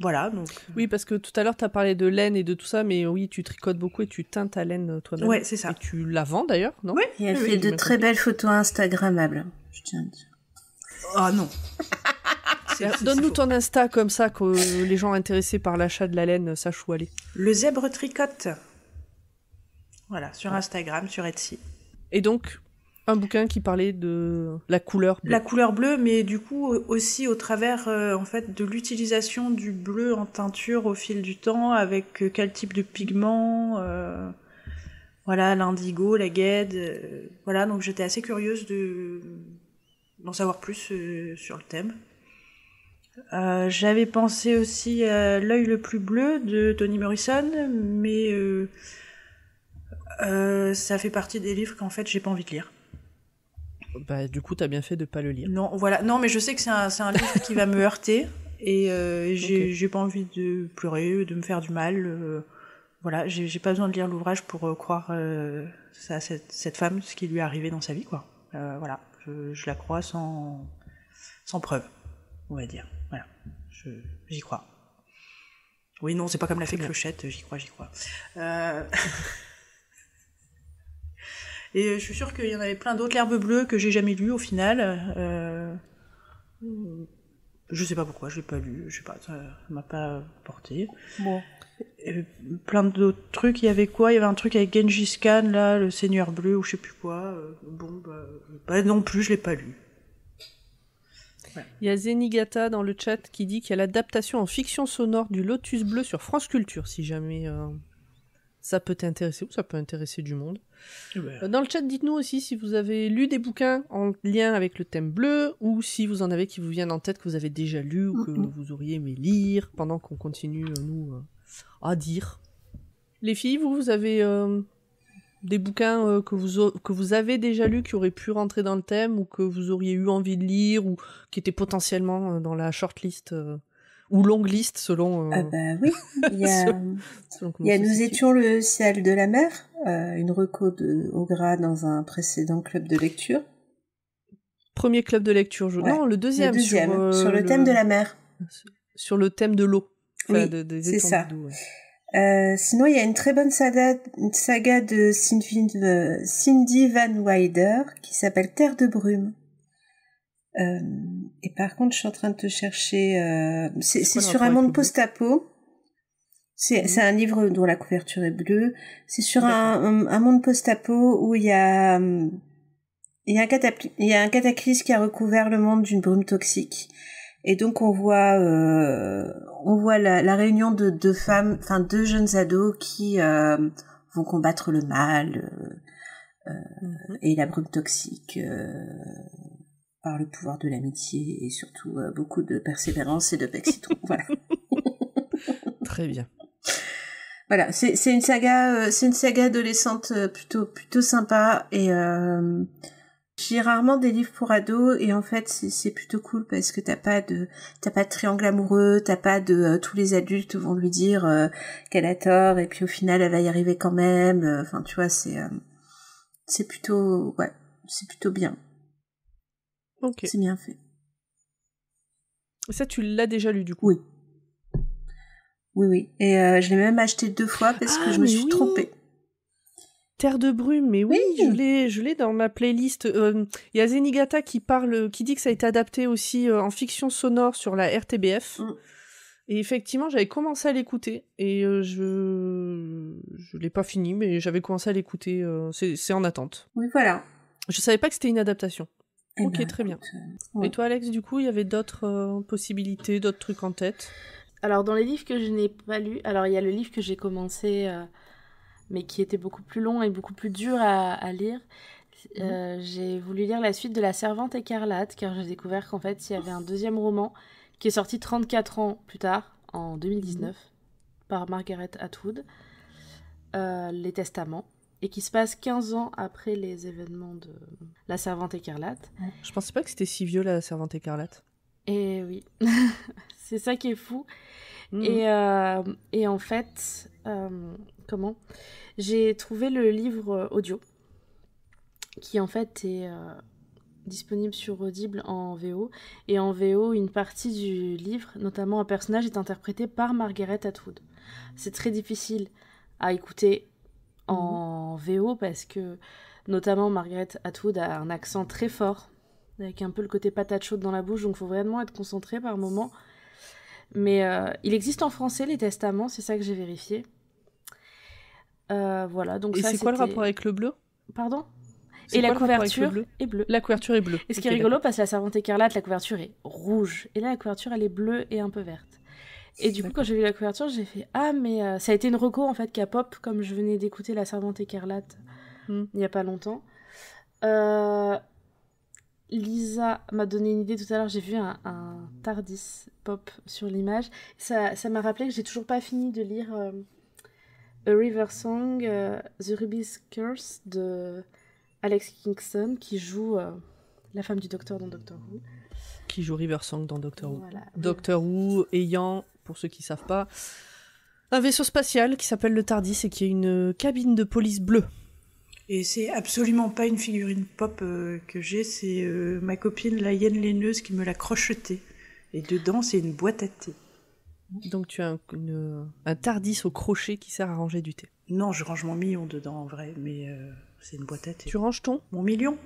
voilà, donc... Oui, parce que tout à l'heure, tu as parlé de laine et de tout ça, mais oui, tu tricotes beaucoup et tu teintes ta laine toi-même. Ouais, c'est ça. Et tu la vends d'ailleurs, non? Oui. Et elle fait de très belles photos Instagrammables, je tiens à dire. Ah non. Donne-nous ton Insta comme ça, que les gens intéressés par l'achat de la laine sachent où aller. Le zèbre tricote. Voilà, sur Instagram, sur Etsy. Et donc... un bouquin qui parlait de la couleur bleue. La couleur bleue, mais du coup aussi au travers en fait de l'utilisation du bleu en teinture au fil du temps, avec quel type de pigments, voilà, l'indigo, la guède, voilà, donc j'étais assez curieuse d'en savoir plus sur le thème. J'avais pensé aussi à L'œil le plus bleu de Toni Morrison, mais ça fait partie des livres qu'en fait j'ai pas envie de lire. Bah, du coup, t'as bien fait de pas le lire. Non, voilà. Non, mais je sais que c'est un livre qui va me heurter et j'ai pas envie de pleurer, de me faire du mal. Voilà, j'ai pas besoin de lire l'ouvrage pour croire cette femme, ce qui lui est arrivé dans sa vie, quoi. Voilà, je la crois sans preuve, on va dire. Voilà, j'y crois. Oui, non, c'est pas comme la fée Clochette, j'y crois. Et je suis sûre qu'il y en avait plein d'autres. L'herbe bleue que j'ai jamais lu au final. Je sais pas pourquoi, je l'ai pas lu. Je sais pas, ça m'a pas porté. Bon. Et plein d'autres trucs. Il y avait quoi? Il y avait un truc avec Gengis Khan, là, le Seigneur bleu ou je sais plus quoi. Bon, bah non plus, je l'ai pas lu. Ouais. Il y a Zenigata dans le chat qui dit qu'il y a l'adaptation en fiction sonore du Lotus Bleu sur France Culture, si jamais ça peut t'intéresser ou ça peut intéresser du monde. Dans le chat, dites-nous aussi si vous avez lu des bouquins en lien avec le thème bleu ou si vous en avez qui vous viennent en tête que vous avez déjà lu ou que vous auriez aimé lire pendant qu'on continue, nous, à dire. Les filles, vous avez des bouquins que vous avez déjà lus qui auraient pu rentrer dans le thème ou que vous auriez eu envie de lire ou qui étaient potentiellement dans la shortlist ou longue liste selon... Ah bah oui, il y a Nous étions le ciel de la mer, une reco de Augra dans un précédent club de lecture. Premier club de lecture, non, le deuxième. Sur le thème de la mer. Sur le thème de l'eau. Enfin, oui, c'est ça. Sinon, il y a une très bonne saga de Cindy Van Wyder qui s'appelle Terre de brume. Et par contre, je suis en train de te chercher. C'est sur un monde post-apo. C'est un livre dont la couverture est bleue. C'est sur un monde post-apo où il y a un cataclysme qui a recouvert le monde d'une brume toxique. Et donc on voit la réunion de deux jeunes ados qui vont combattre le mal et la brume toxique. Par le pouvoir de l'amitié et surtout beaucoup de persévérance et de bec citron. Voilà. Très bien. Voilà, c'est une saga adolescente plutôt sympa et Je lis rarement des livres pour ados et en fait c'est plutôt cool parce que t'as pas de triangle amoureux, t'as pas de tous les adultes vont lui dire qu'elle a tort et puis au final elle va y arriver quand même. Enfin tu vois c'est plutôt bien. Ok. C'est bien fait. Ça tu l'as déjà lu du coup? Oui. Et je l'ai même acheté 2 fois parce que je me suis trompée. Terre de brume, mais oui, je l'ai dans ma playlist. Il y a Zenigata qui dit que ça a été adapté aussi en fiction sonore sur la RTBF. Et effectivement, j'avais commencé à l'écouter et je l'ai pas fini, mais j'avais commencé à l'écouter. C'est en attente. Oui, voilà. Je savais pas que c'était une adaptation. Ok, très bien. Ouais. Et toi, Alex, du coup, il y avait d'autres possibilités, d'autres trucs en tête? Alors, dans les livres que je n'ai pas lus, alors il y a le livre que j'ai commencé, mais qui était beaucoup plus long et beaucoup plus dur à lire. J'ai voulu lire la suite de La Servante écarlate, car j'ai découvert qu'en fait, il y avait un deuxième roman qui est sorti 34 ans plus tard, en 2019, par Margaret Atwood, Les Testaments, et qui se passe 15 ans après les événements de La Servante écarlate. Je pensais pas que c'était si vieux, La Servante écarlate. Et oui, c'est ça qui est fou. Et en fait, j'ai trouvé le livre audio, qui en fait est disponible sur Audible en VO. Et en VO, une partie du livre, notamment un personnage, est interprété par Margaret Atwood. C'est très difficile à écouter en VO parce que, notamment, Margaret Atwood a un accent très fort, avec un peu le côté patate chaude dans la bouche, donc il faut vraiment être concentré par moment. Mais il existe en français, Les Testaments, c'est ça que j'ai vérifié. Voilà, donc et ça, c'est quoi le rapport avec le bleu? Pardon? Et la couverture est bleue. La couverture est bleue. Et ce qui est rigolo, parce que La Servante écarlate, la couverture est rouge. Et là, la couverture, elle est bleue et un peu verte. Et du coup, quand j'ai vu la couverture, j'ai fait « Ah, mais ça a été une reco, en fait, qui a pop, comme je venais d'écouter La Servante écarlate il n'y a pas longtemps. » Lisa m'a donné une idée tout à l'heure, j'ai vu un TARDIS pop sur l'image. Ça m'a rappelé que j'ai toujours pas fini de lire A River Song, The Ruby's Curse de Alex Kingston, qui joue la femme du docteur dans Doctor Who. Qui joue River Song dans Doctor Who. Voilà. Doctor Who ayant, pour ceux qui savent pas, un vaisseau spatial qui s'appelle le TARDIS et qui est une cabine de police bleue. Et c'est absolument pas une figurine pop que j'ai, c'est ma copine la hyène laineuse qui me l'a crochetée. Et dedans, c'est une boîte à thé. Donc tu as un TARDIS au crochet qui sert à ranger du thé. Non, je range mon million dedans en vrai, mais c'est une boîte à thé. Tu ranges Mon million?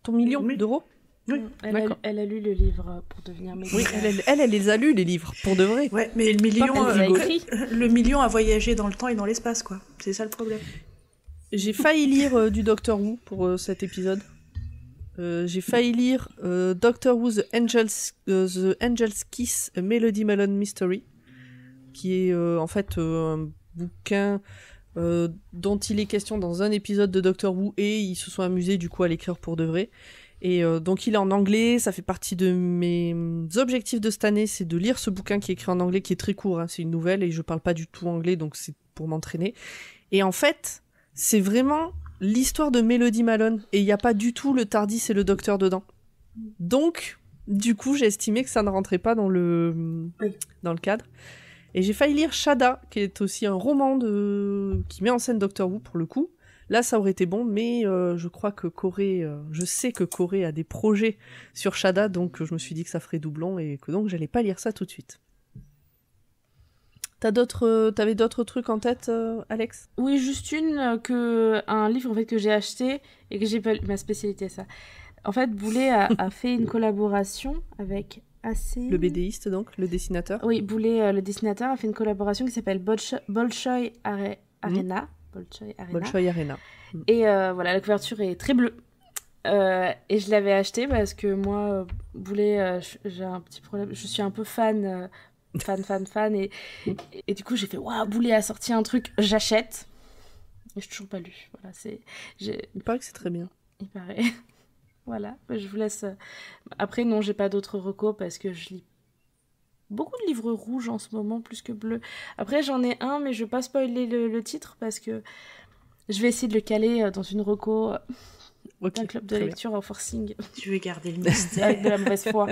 Ton million d'euros? Oui. Elle a lu le livre pour devenir médecin. Oui, elle les a lus, les livres, pour de vrai. Ouais, mais le million a voyagé dans le temps et dans l'espace, quoi. C'est ça le problème. J'ai failli lire du Doctor Who pour cet épisode. J'ai failli lire Doctor Who The Angel's Kiss, A Melody Melon Mystery, qui est en fait un bouquin dont il est question dans un épisode de Doctor Who, et ils se sont amusés du coup à l'écrire pour de vrai. Et donc il est en anglais, ça fait partie de mes objectifs de cette année, c'est de lire ce bouquin qui est écrit en anglais, qui est très court, hein, c'est une nouvelle et je parle pas du tout anglais, donc c'est pour m'entraîner. Et en fait, c'est vraiment l'histoire de Melody Malone, et il n'y a pas du tout le TARDIS et le Docteur dedans. Donc, du coup, j'ai estimé que ça ne rentrait pas dans le cadre. Et j'ai failli lire Shada, qui est aussi un roman qui met en scène Doctor Who, pour le coup. Là, ça aurait été bon, mais je crois que je sais que Corée a des projets sur Shada, donc je me suis dit que ça ferait doublon, et que donc j'allais pas lire ça tout de suite. T'avais d'autres trucs en tête, Alex? Oui, juste un livre en fait que j'ai acheté et que j'ai pas lu. Ma spécialité, ça. En fait, Boulet a fait une collaboration avec Le BDiste, donc, le dessinateur. Oui, Boulet, le dessinateur, a fait une collaboration qui s'appelle Bolshoi Arena. Bolshoi Arena. Et voilà, la couverture est très bleue. Et je l'avais acheté parce que moi, Boulet, j'ai un petit problème. Je suis un peu fan. Fan, et du coup j'ai fait waouh, Boulet a sorti un truc, j'achète. Et je n'ai toujours pas lu. Voilà, il paraît que c'est très bien. Il paraît. Voilà, je vous laisse. Après, non, j'ai pas d'autres recos parce que je lis beaucoup de livres rouges en ce moment, plus que bleus. Après, j'en ai un, mais je vais pas spoiler le titre parce que je vais essayer de le caler dans une reco Ok, un club de très lecture au forcing. Tu veux garder le mystère. Avec de la mauvaise foi.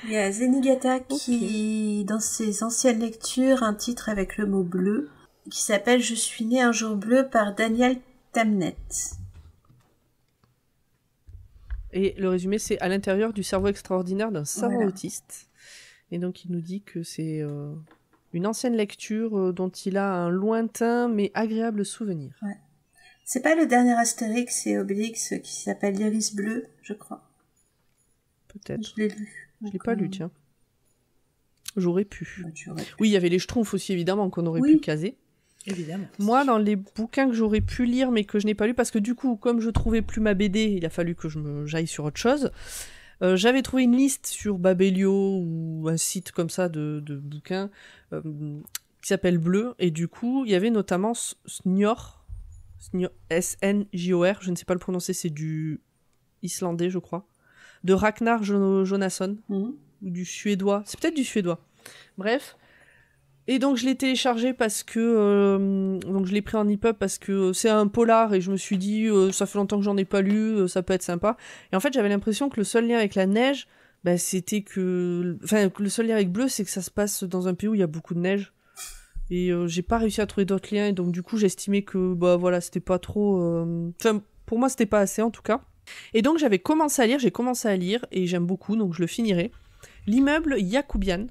Il y a Zenigata qui, dans ses anciennes lectures, un titre avec le mot bleu, qui s'appelle « Je suis né un jour bleu » par Daniel Tamnet. Et le résumé, c'est à l'intérieur du cerveau extraordinaire d'un savant Voilà. autiste. Et donc, il nous dit que c'est une ancienne lecture dont il a un lointain mais agréable souvenir. Ouais. C'est pas le dernier Astérix et Obélix qui s'appelle l'Iris bleu, je crois. Peut-être. Je l'ai lu. Je l'ai pas lu, tiens. J'aurais pu. Ouais, tu aurais pu. Oui, il y avait les Schtroumpfs aussi, évidemment, qu'on aurait Oui. pu caser. Évidemment. Moi, dans les bouquins que j'aurais pu lire mais que je n'ai pas lu, parce que du coup, comme je trouvais plus ma BD, il a fallu que j'aille sur autre chose. J'avais trouvé une liste sur Babelio ou un site comme ça de bouquins qui s'appelle Bleu, et du coup, il y avait notamment Snjor, S-N-J-O-R, je ne sais pas le prononcer, c'est du islandais, je crois, de Ragnar Jonasson, ou du suédois, c'est peut-être du suédois. Bref. Et donc je l'ai téléchargé parce que donc je l'ai pris en EPUB parce que c'est un polar et je me suis dit ça fait longtemps que j'en ai pas lu, ça peut être sympa. Et en fait j'avais l'impression que le seul lien avec la neige, c'était que le seul lien avec Bleu, c'est que ça se passe dans un pays où il y a beaucoup de neige. Et j'ai pas réussi à trouver d'autres liens, et donc du coup j'estimais que voilà, c'était pas trop pour moi c'était pas assez en tout cas. Et donc j'ai commencé à lire et j'aime beaucoup, donc je le finirai. L'immeuble Yacoubian,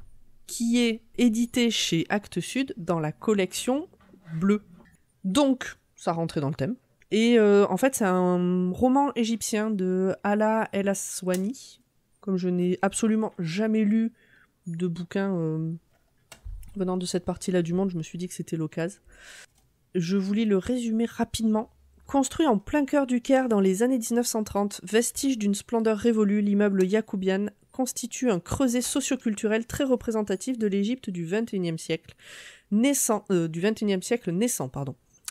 qui est édité chez Actes Sud dans la collection Bleu. Donc, ça rentrait dans le thème. Et en fait, c'est un roman égyptien de Ala El Aswani. Comme je n'ai absolument jamais lu de bouquin venant de cette partie-là du monde, je me suis dit que c'était l'occasion. Je voulais le résumer rapidement. Construit en plein cœur du Caire dans les années 1930, vestige d'une splendeur révolue, l'immeuble Yacoubian constitue un creuset socioculturel très représentatif de l'Égypte du XXIe siècle naissant.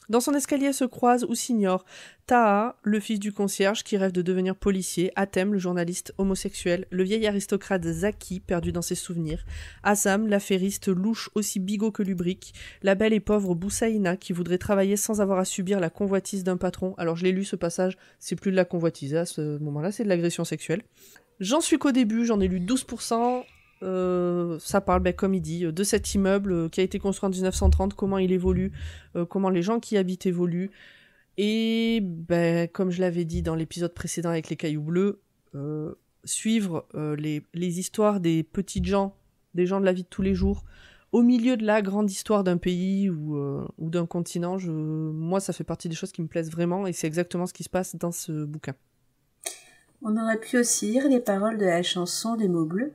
Dans son escalier se croisent ou s'ignorent Taha, le fils du concierge qui rêve de devenir policier, Hatem, le journaliste homosexuel, le vieil aristocrate Zaki, perdu dans ses souvenirs, Assam, l'affairiste louche aussi bigot que lubrique, la belle et pauvre Boussaïna qui voudrait travailler sans avoir à subir la convoitise d'un patron. Alors je l'ai lu ce passage, c'est plus de la convoitise, à ce moment-là c'est de l'agression sexuelle. J'en suis qu'au début, j'en ai lu 12%. Ça parle, comme il dit, de cet immeuble qui a été construit en 1930, comment il évolue, comment les gens qui y habitent évoluent. Et comme je l'avais dit dans l'épisode précédent avec les cailloux bleus, suivre les histoires des petites gens, des gens de la vie de tous les jours, au milieu de la grande histoire d'un pays ou d'un continent, moi ça fait partie des choses qui me plaisent vraiment, et c'est exactement ce qui se passe dans ce bouquin. On aurait pu aussi lire les paroles de la chanson Les mots bleus.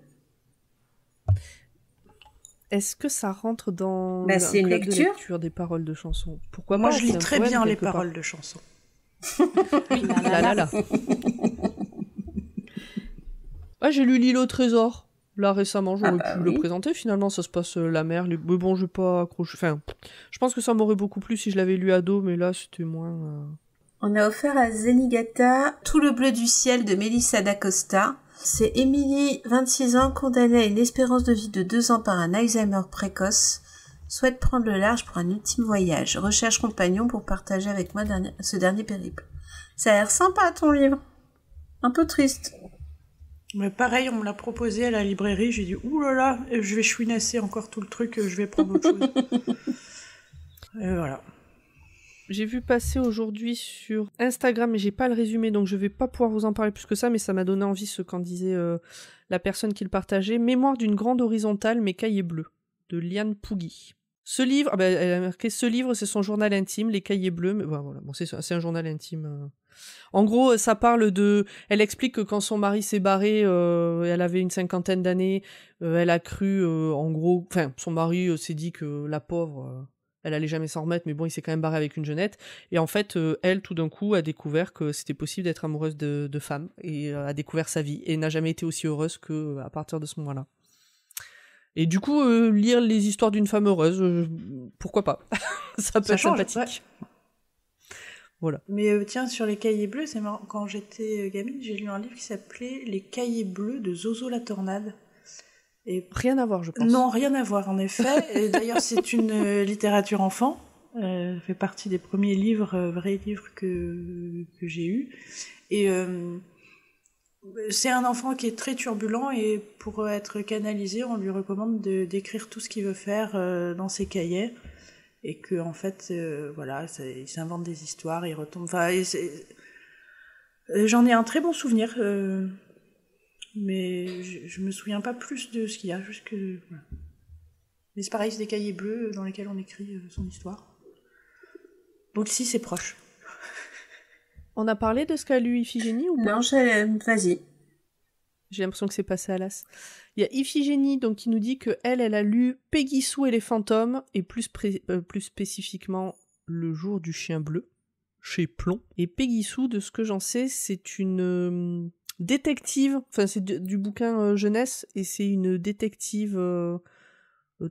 Est-ce que ça rentre dans c'est une club de lecture lecture des paroles de chansons? Pourquoi Moi, pas, je lis très poème, bien les quelque part. paroles de chansons. Oui, là. Ah, j'ai lu L'île au trésor, là, récemment. J'aurais pu le présenter. Finalement, ça se passe la mer. Mais bon, je vais pas accrocher. Enfin, je pense que ça m'aurait beaucoup plu si je l'avais lu ado, mais là, c'était moins... On a offert à Zenigata Tout le bleu du ciel de Melissa d'Acosta. C'est Émilie, 26 ans, condamnée à une espérance de vie de 2 ans par un Alzheimer précoce, souhaite prendre le large pour un ultime voyage, recherche compagnon pour partager avec moi ce dernier périple. Ça a l'air sympa ton livre. Un peu triste. Mais pareil, on me l'a proposé à la librairie, j'ai dit ouh là là, je vais chouinasser encore tout le truc, je vais prendre autre chose. Et voilà. J'ai vu passer aujourd'hui sur Instagram, mais j'ai pas le résumé, donc je vais pas pouvoir vous en parler plus que ça, mais ça m'a donné envie ce qu'en disait la personne qui le partageait. Mémoire d'une grande horizontale, mais cahiers bleus, de Liane Pougui. Ce livre, elle a marqué ce livre, c'est son journal intime, les cahiers bleus, mais voilà, bon, c'est un journal intime. En gros, ça parle de... Elle explique que quand son mari s'est barré, elle avait une 50aine d'années, elle a cru, en gros... Enfin, son mari s'est dit que la pauvre... elle allait jamais s'en remettre, mais bon, il s'est quand même barré avec une jeunette. Et en fait, elle, tout d'un coup, a découvert que c'était possible d'être amoureuse de femmes, et a découvert sa vie, et n'a jamais été aussi heureuse qu'à partir de ce moment-là. Et du coup, lire les histoires d'une femme heureuse, pourquoi pas. Ça peut être sympathique. Ouais. Voilà. Mais tiens, sur les cahiers bleus, c'est marrant. Quand j'étais gamine, j'ai lu un livre qui s'appelait Les cahiers bleus de Zozo la Tornade. Et... Rien à voir, je pense. Non, rien à voir, en effet. Et d'ailleurs, c'est une littérature enfant. fait partie des premiers livres, vrais livres que j'ai eus. Et c'est un enfant qui est très turbulent et pour être canalisé, on lui recommande d'écrire tout ce qu'il veut faire dans ses cahiers. Et que en fait, voilà, il s'invente des histoires, il retombe... Enfin, j'en ai un très bon souvenir, mais je me souviens pas plus de ce qu'il y a, juste que... Voilà. Mais c'est pareil, c'est des cahiers bleus dans lesquels on écrit son histoire. Donc si, c'est proche. On a parlé de ce qu'a lu Iphigénie ou pas? Non, vas-y. J'ai l'impression que c'est passé à l'as. Il y a Iphigénie donc, qui nous dit que elle a lu Peggy Sue et les fantômes, et plus spécifiquement Le jour du chien bleu, chez Plomb. Et Peggy Sue, de ce que j'en sais, c'est une détective, enfin c'est du bouquin jeunesse, et c'est une détective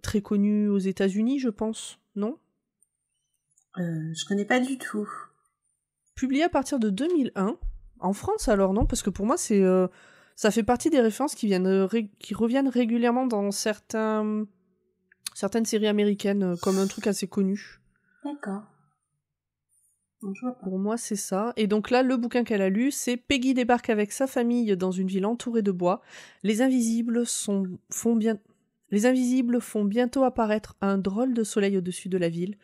très connue aux États-Unis, je pense, non? Je connais pas du tout. Publié à partir de 2001. En France alors, non? Parce que pour moi, c'est... ça fait partie des références qui reviennent régulièrement dans certaines séries américaines, comme un truc assez connu. D'accord. Pour moi, c'est ça. Et donc là, le bouquin qu'elle a lu, c'est Peggy débarque avec sa famille dans une ville entourée de bois. Les invisibles font bientôt apparaître un drôle de soleil au-dessus de la ville.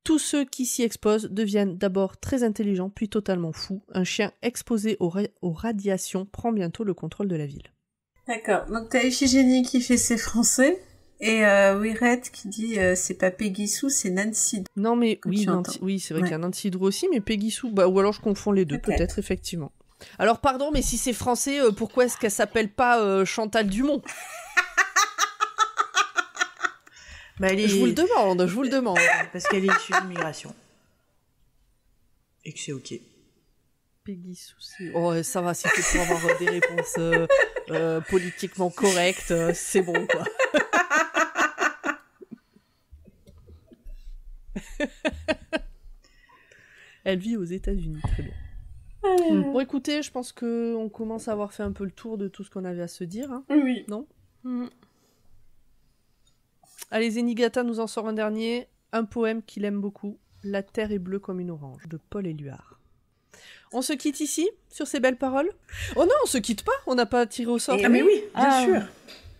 Tous ceux qui s'y exposent deviennent d'abord très intelligents, puis totalement fous. Un chien exposé aux radiations prend bientôt le contrôle de la ville. D'accord. Donc t'as Iphigénie qui fait ses français, et Wiret qui dit c'est pas Peggy Sue, c'est Nancy. Non mais oui, c'est vrai qu'il y a Nancy Drew aussi, mais Peggy Sue, ou alors je confonds les deux, peut-être effectivement. Alors pardon, mais si c'est français, pourquoi est-ce qu'elle s'appelle pas Chantal Dumont? Je vous le demande. Parce qu'elle est issue d'immigration. Et que c'est ok. Peggy Sue. Oh, ça va, si c'est pour avoir des réponses politiquement correctes, c'est bon, quoi. Elle vit aux États-Unis, très bien. Bon, écoutez, je pense qu'on commence à avoir fait un peu le tour de tout ce qu'on avait à se dire. Hein. Oui. Non ? Allez, Zenigata nous en sort un dernier, un poème qu'il aime beaucoup, La terre est bleue comme une orange, de Paul Éluard. On se quitte ici, sur ces belles paroles? Oh non, on se quitte pas, on n'a pas tiré au sort. Ah mais oui, bien sûr.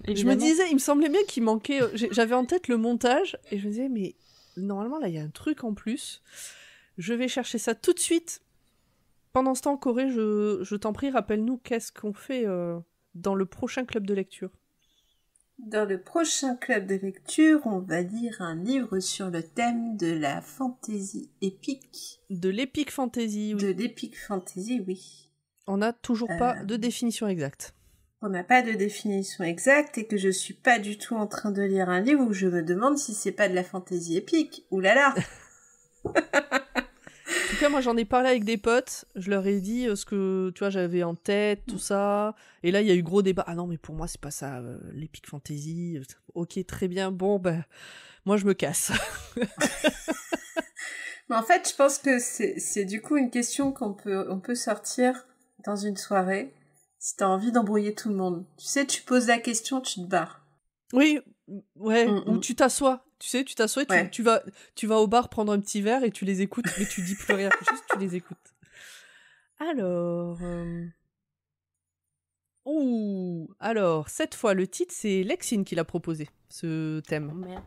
Je me disais, il me semblait bien qu'il manquait... J'avais en tête le montage, et je me disais, mais normalement, là, il y a un truc en plus. Je vais chercher ça tout de suite. Pendant ce temps, Corée, je t'en prie, rappelle-nous qu'est-ce qu'on fait dans le prochain club de lecture. Dans le prochain club de lecture, on va lire un livre sur le thème de la fantaisie épique. De l'épique fantasy, oui. De l'épique fantasy, oui. On n'a toujours pas de définition exacte. On n'a pas de définition exacte et que je suis pas du tout en train de lire un livre où je me demande si c'est pas de la fantaisie épique. Ouh là là. En tout cas, moi, j'en ai parlé avec des potes. Je leur ai dit ce que, tu vois, j'avais en tête, tout ça. Et là, il y a eu gros débat. Ah non, mais pour moi, c'est pas ça, l'épique fantasy. Ok, très bien. Bon, ben, moi, je me casse. Mais en fait, je pense que c'est du coup une question on peut sortir dans une soirée si t'as envie d'embrouiller tout le monde. Tu sais, tu poses la question, tu te barres. Oui, ouais, ou tu t'assois. Tu sais, tu t'assois et tu vas au bar prendre un petit verre et tu les écoutes, mais tu dis plus rien, juste tu les écoutes. Alors... Alors, cette fois, le titre, c'est Lexine qui l'a proposé, ce thème. Oh, merde.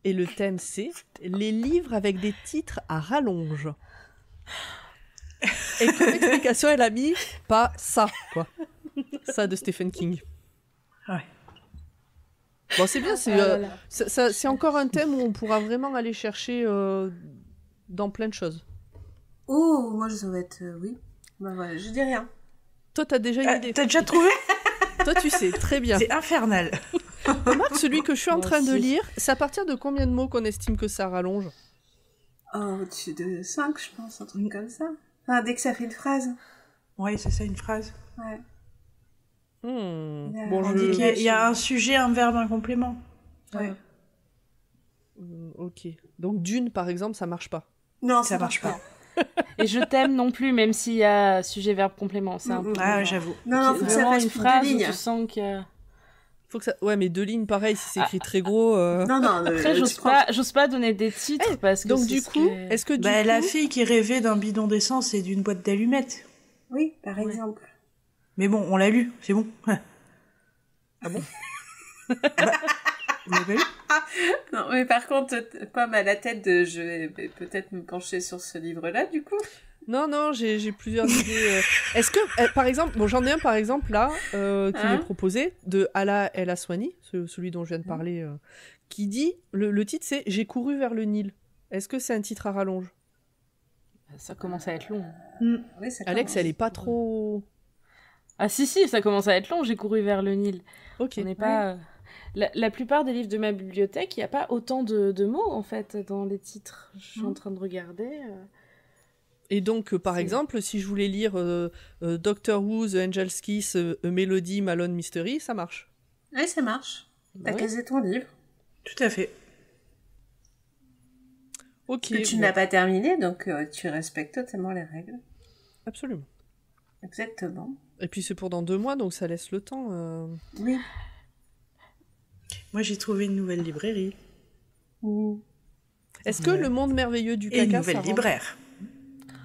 Et le thème, c'est les livres avec des titres à rallonge. Et comme explication, elle a mis pas ça, quoi. Ça de Stephen King. Ouais. Bon, c'est bien, c'est encore un thème où on pourra vraiment aller chercher dans plein de choses. Oh, moi je vais être... oui. Bah voilà, je dis rien. Toi, t'as déjà une idée. T'as déjà trouvé? Toi, tu sais, très bien. C'est infernal. Remarque, celui que je suis en train de lire, c'est à partir de combien de mots qu'on estime que ça rallonge? Oh, au-dessus de 5, je pense, un truc comme ça. Enfin, dès que ça fait une phrase. Oui, c'est ça, une phrase. Ouais. Bon, on dit qu'il y a un sujet, un verbe, un complément. Ouais. Ok. Donc d'une, par exemple, ça marche pas. Non, ça marche pas. Et je t'aime non plus, même s'il y a sujet, verbe, complément. C'est un peu... Ah, j'avoue. Non, faut que ça vraiment fasse une plus phrase de où lignes. tu sens que... Faut que ça... Ouais, mais 2 lignes, pareil, si c'est écrit très gros... Non, Après, j'ose pas donner des titres, parce que donc, du coup, est-ce que du coup... La fille qui rêvait d'un bidon d'essence et d'une boîte d'allumettes. Oui, par exemple. Mais bon, on l'a lu, c'est bon. Ah bon? Vous l'avez lu? Non, mais par contre, comme à la tête de... Je vais peut-être me pencher sur ce livre-là, du coup. Non, j'ai plusieurs idées. Est-ce que, par exemple, bon, j'en ai un par exemple là, qui m'est proposé, de Ala El Aswani, celui dont je viens de parler, qui dit, le titre c'est « J'ai couru vers le Nil ». Est-ce que c'est un titre à rallonge? Ça commence à être long. Oui, ça Alex, commence. elle est pas trop... Ah si, ça commence à être long, j'ai couru vers le Nil. Ok. On n'est pas... La plupart des livres de ma bibliothèque, il n'y a pas autant de mots, en fait, dans les titres. Je suis en train de regarder... Et donc, par exemple, si je voulais lire Doctor Who, The Angel's Kiss, A Melody, Malone Mystery, ça marche. Oui, ça marche. T'as casé ton livre. Tout à fait. Ok. Que tu n'as pas terminé, donc tu respectes totalement les règles. Absolument. Exactement. Et puis c'est pour dans 2 mois, donc ça laisse le temps. Oui. Moi, j'ai trouvé une nouvelle librairie. Est-ce que Le Monde Merveilleux du Et une Caca, nouvelle ça rentre? libraire.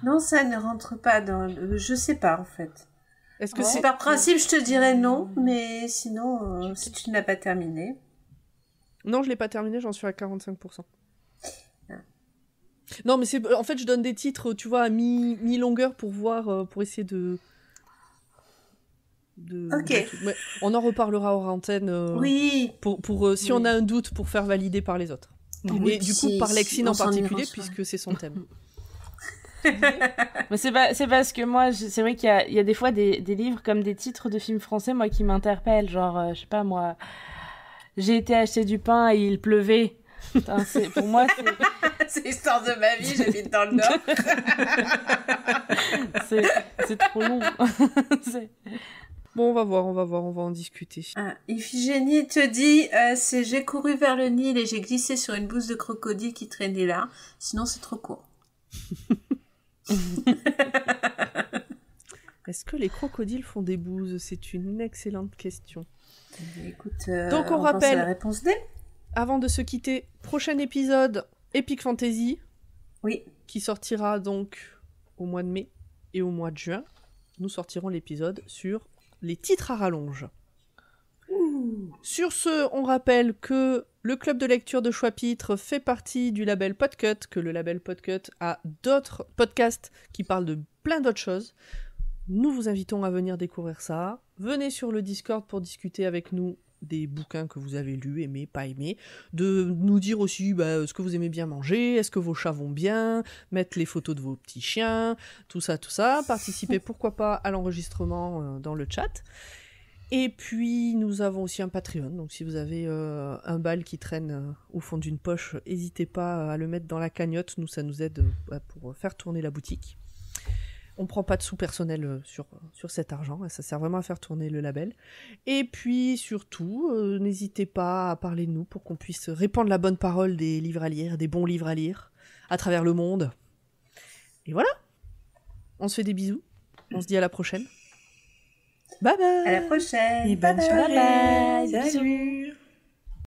Non, ça ne rentre pas dans... Je sais pas, en fait. Est-ce que C'est par principe, je te dirais non, mais sinon, si tu n'as pas terminé... Non, je l'ai pas terminé, j'en suis à 45%. Non, mais c'est... En fait, je donne des titres, tu vois, à mi-longueur pour voir, pour essayer de... Ok. Ouais, on en reparlera hors antenne. Oui. Pour si on a un doute, pour faire valider par les autres. Oui, Et du coup, par Lexine en particulier, puisque c'est son thème. Mais c'est parce que moi, c'est vrai qu'il y a des fois des livres comme des titres de films français, moi, qui m'interpellent. Genre, je sais pas, moi, j'ai été acheter du pain et il pleuvait. Putain, pour moi, c'est l'histoire de ma vie, j'habite dans le Nord. c'est trop long. Bon, on va voir, on va en discuter. Iphigénie te dit, c'est j'ai couru vers le Nil et j'ai glissé sur une bouse de crocodile qui traînait là. Sinon, c'est trop court. Est-ce que les crocodiles font des bouses? C'est une excellente question. Écoute, donc on rappelle pense à la réponse D. Avant de se quitter, prochain épisode Epic Fantasy. Oui. Qui sortira donc au mois de mai et au mois de juin. Nous sortirons l'épisode sur les titres à rallonge. Sur ce, on rappelle que le club de lecture de Choix-Pitre fait partie du label Podcut, que le label Podcut a d'autres podcasts qui parlent de plein d'autres choses. Nous vous invitons à venir découvrir ça. Venez sur le Discord pour discuter avec nous des bouquins que vous avez lus, aimés, pas aimés, de nous dire aussi ce que vous aimez bien manger, est-ce que vos chats vont bien, mettre les photos de vos petits chiens, tout ça, participer pourquoi pas à l'enregistrement dans le chat. Et puis nous avons aussi un Patreon, donc si vous avez un bal qui traîne au fond d'une poche, n'hésitez pas à le mettre dans la cagnotte, nous ça nous aide pour faire tourner la boutique. On prend pas de sous personnel sur cet argent, ça sert vraiment à faire tourner le label. Et puis surtout, n'hésitez pas à parler de nous pour qu'on puisse répandre la bonne parole des livres à lire, des bons livres à lire, à travers le monde. Et voilà, on se fait des bisous, on se dit à la prochaine. Bye bye. À la prochaine. Et bonne soirée. Bye bye. Salut.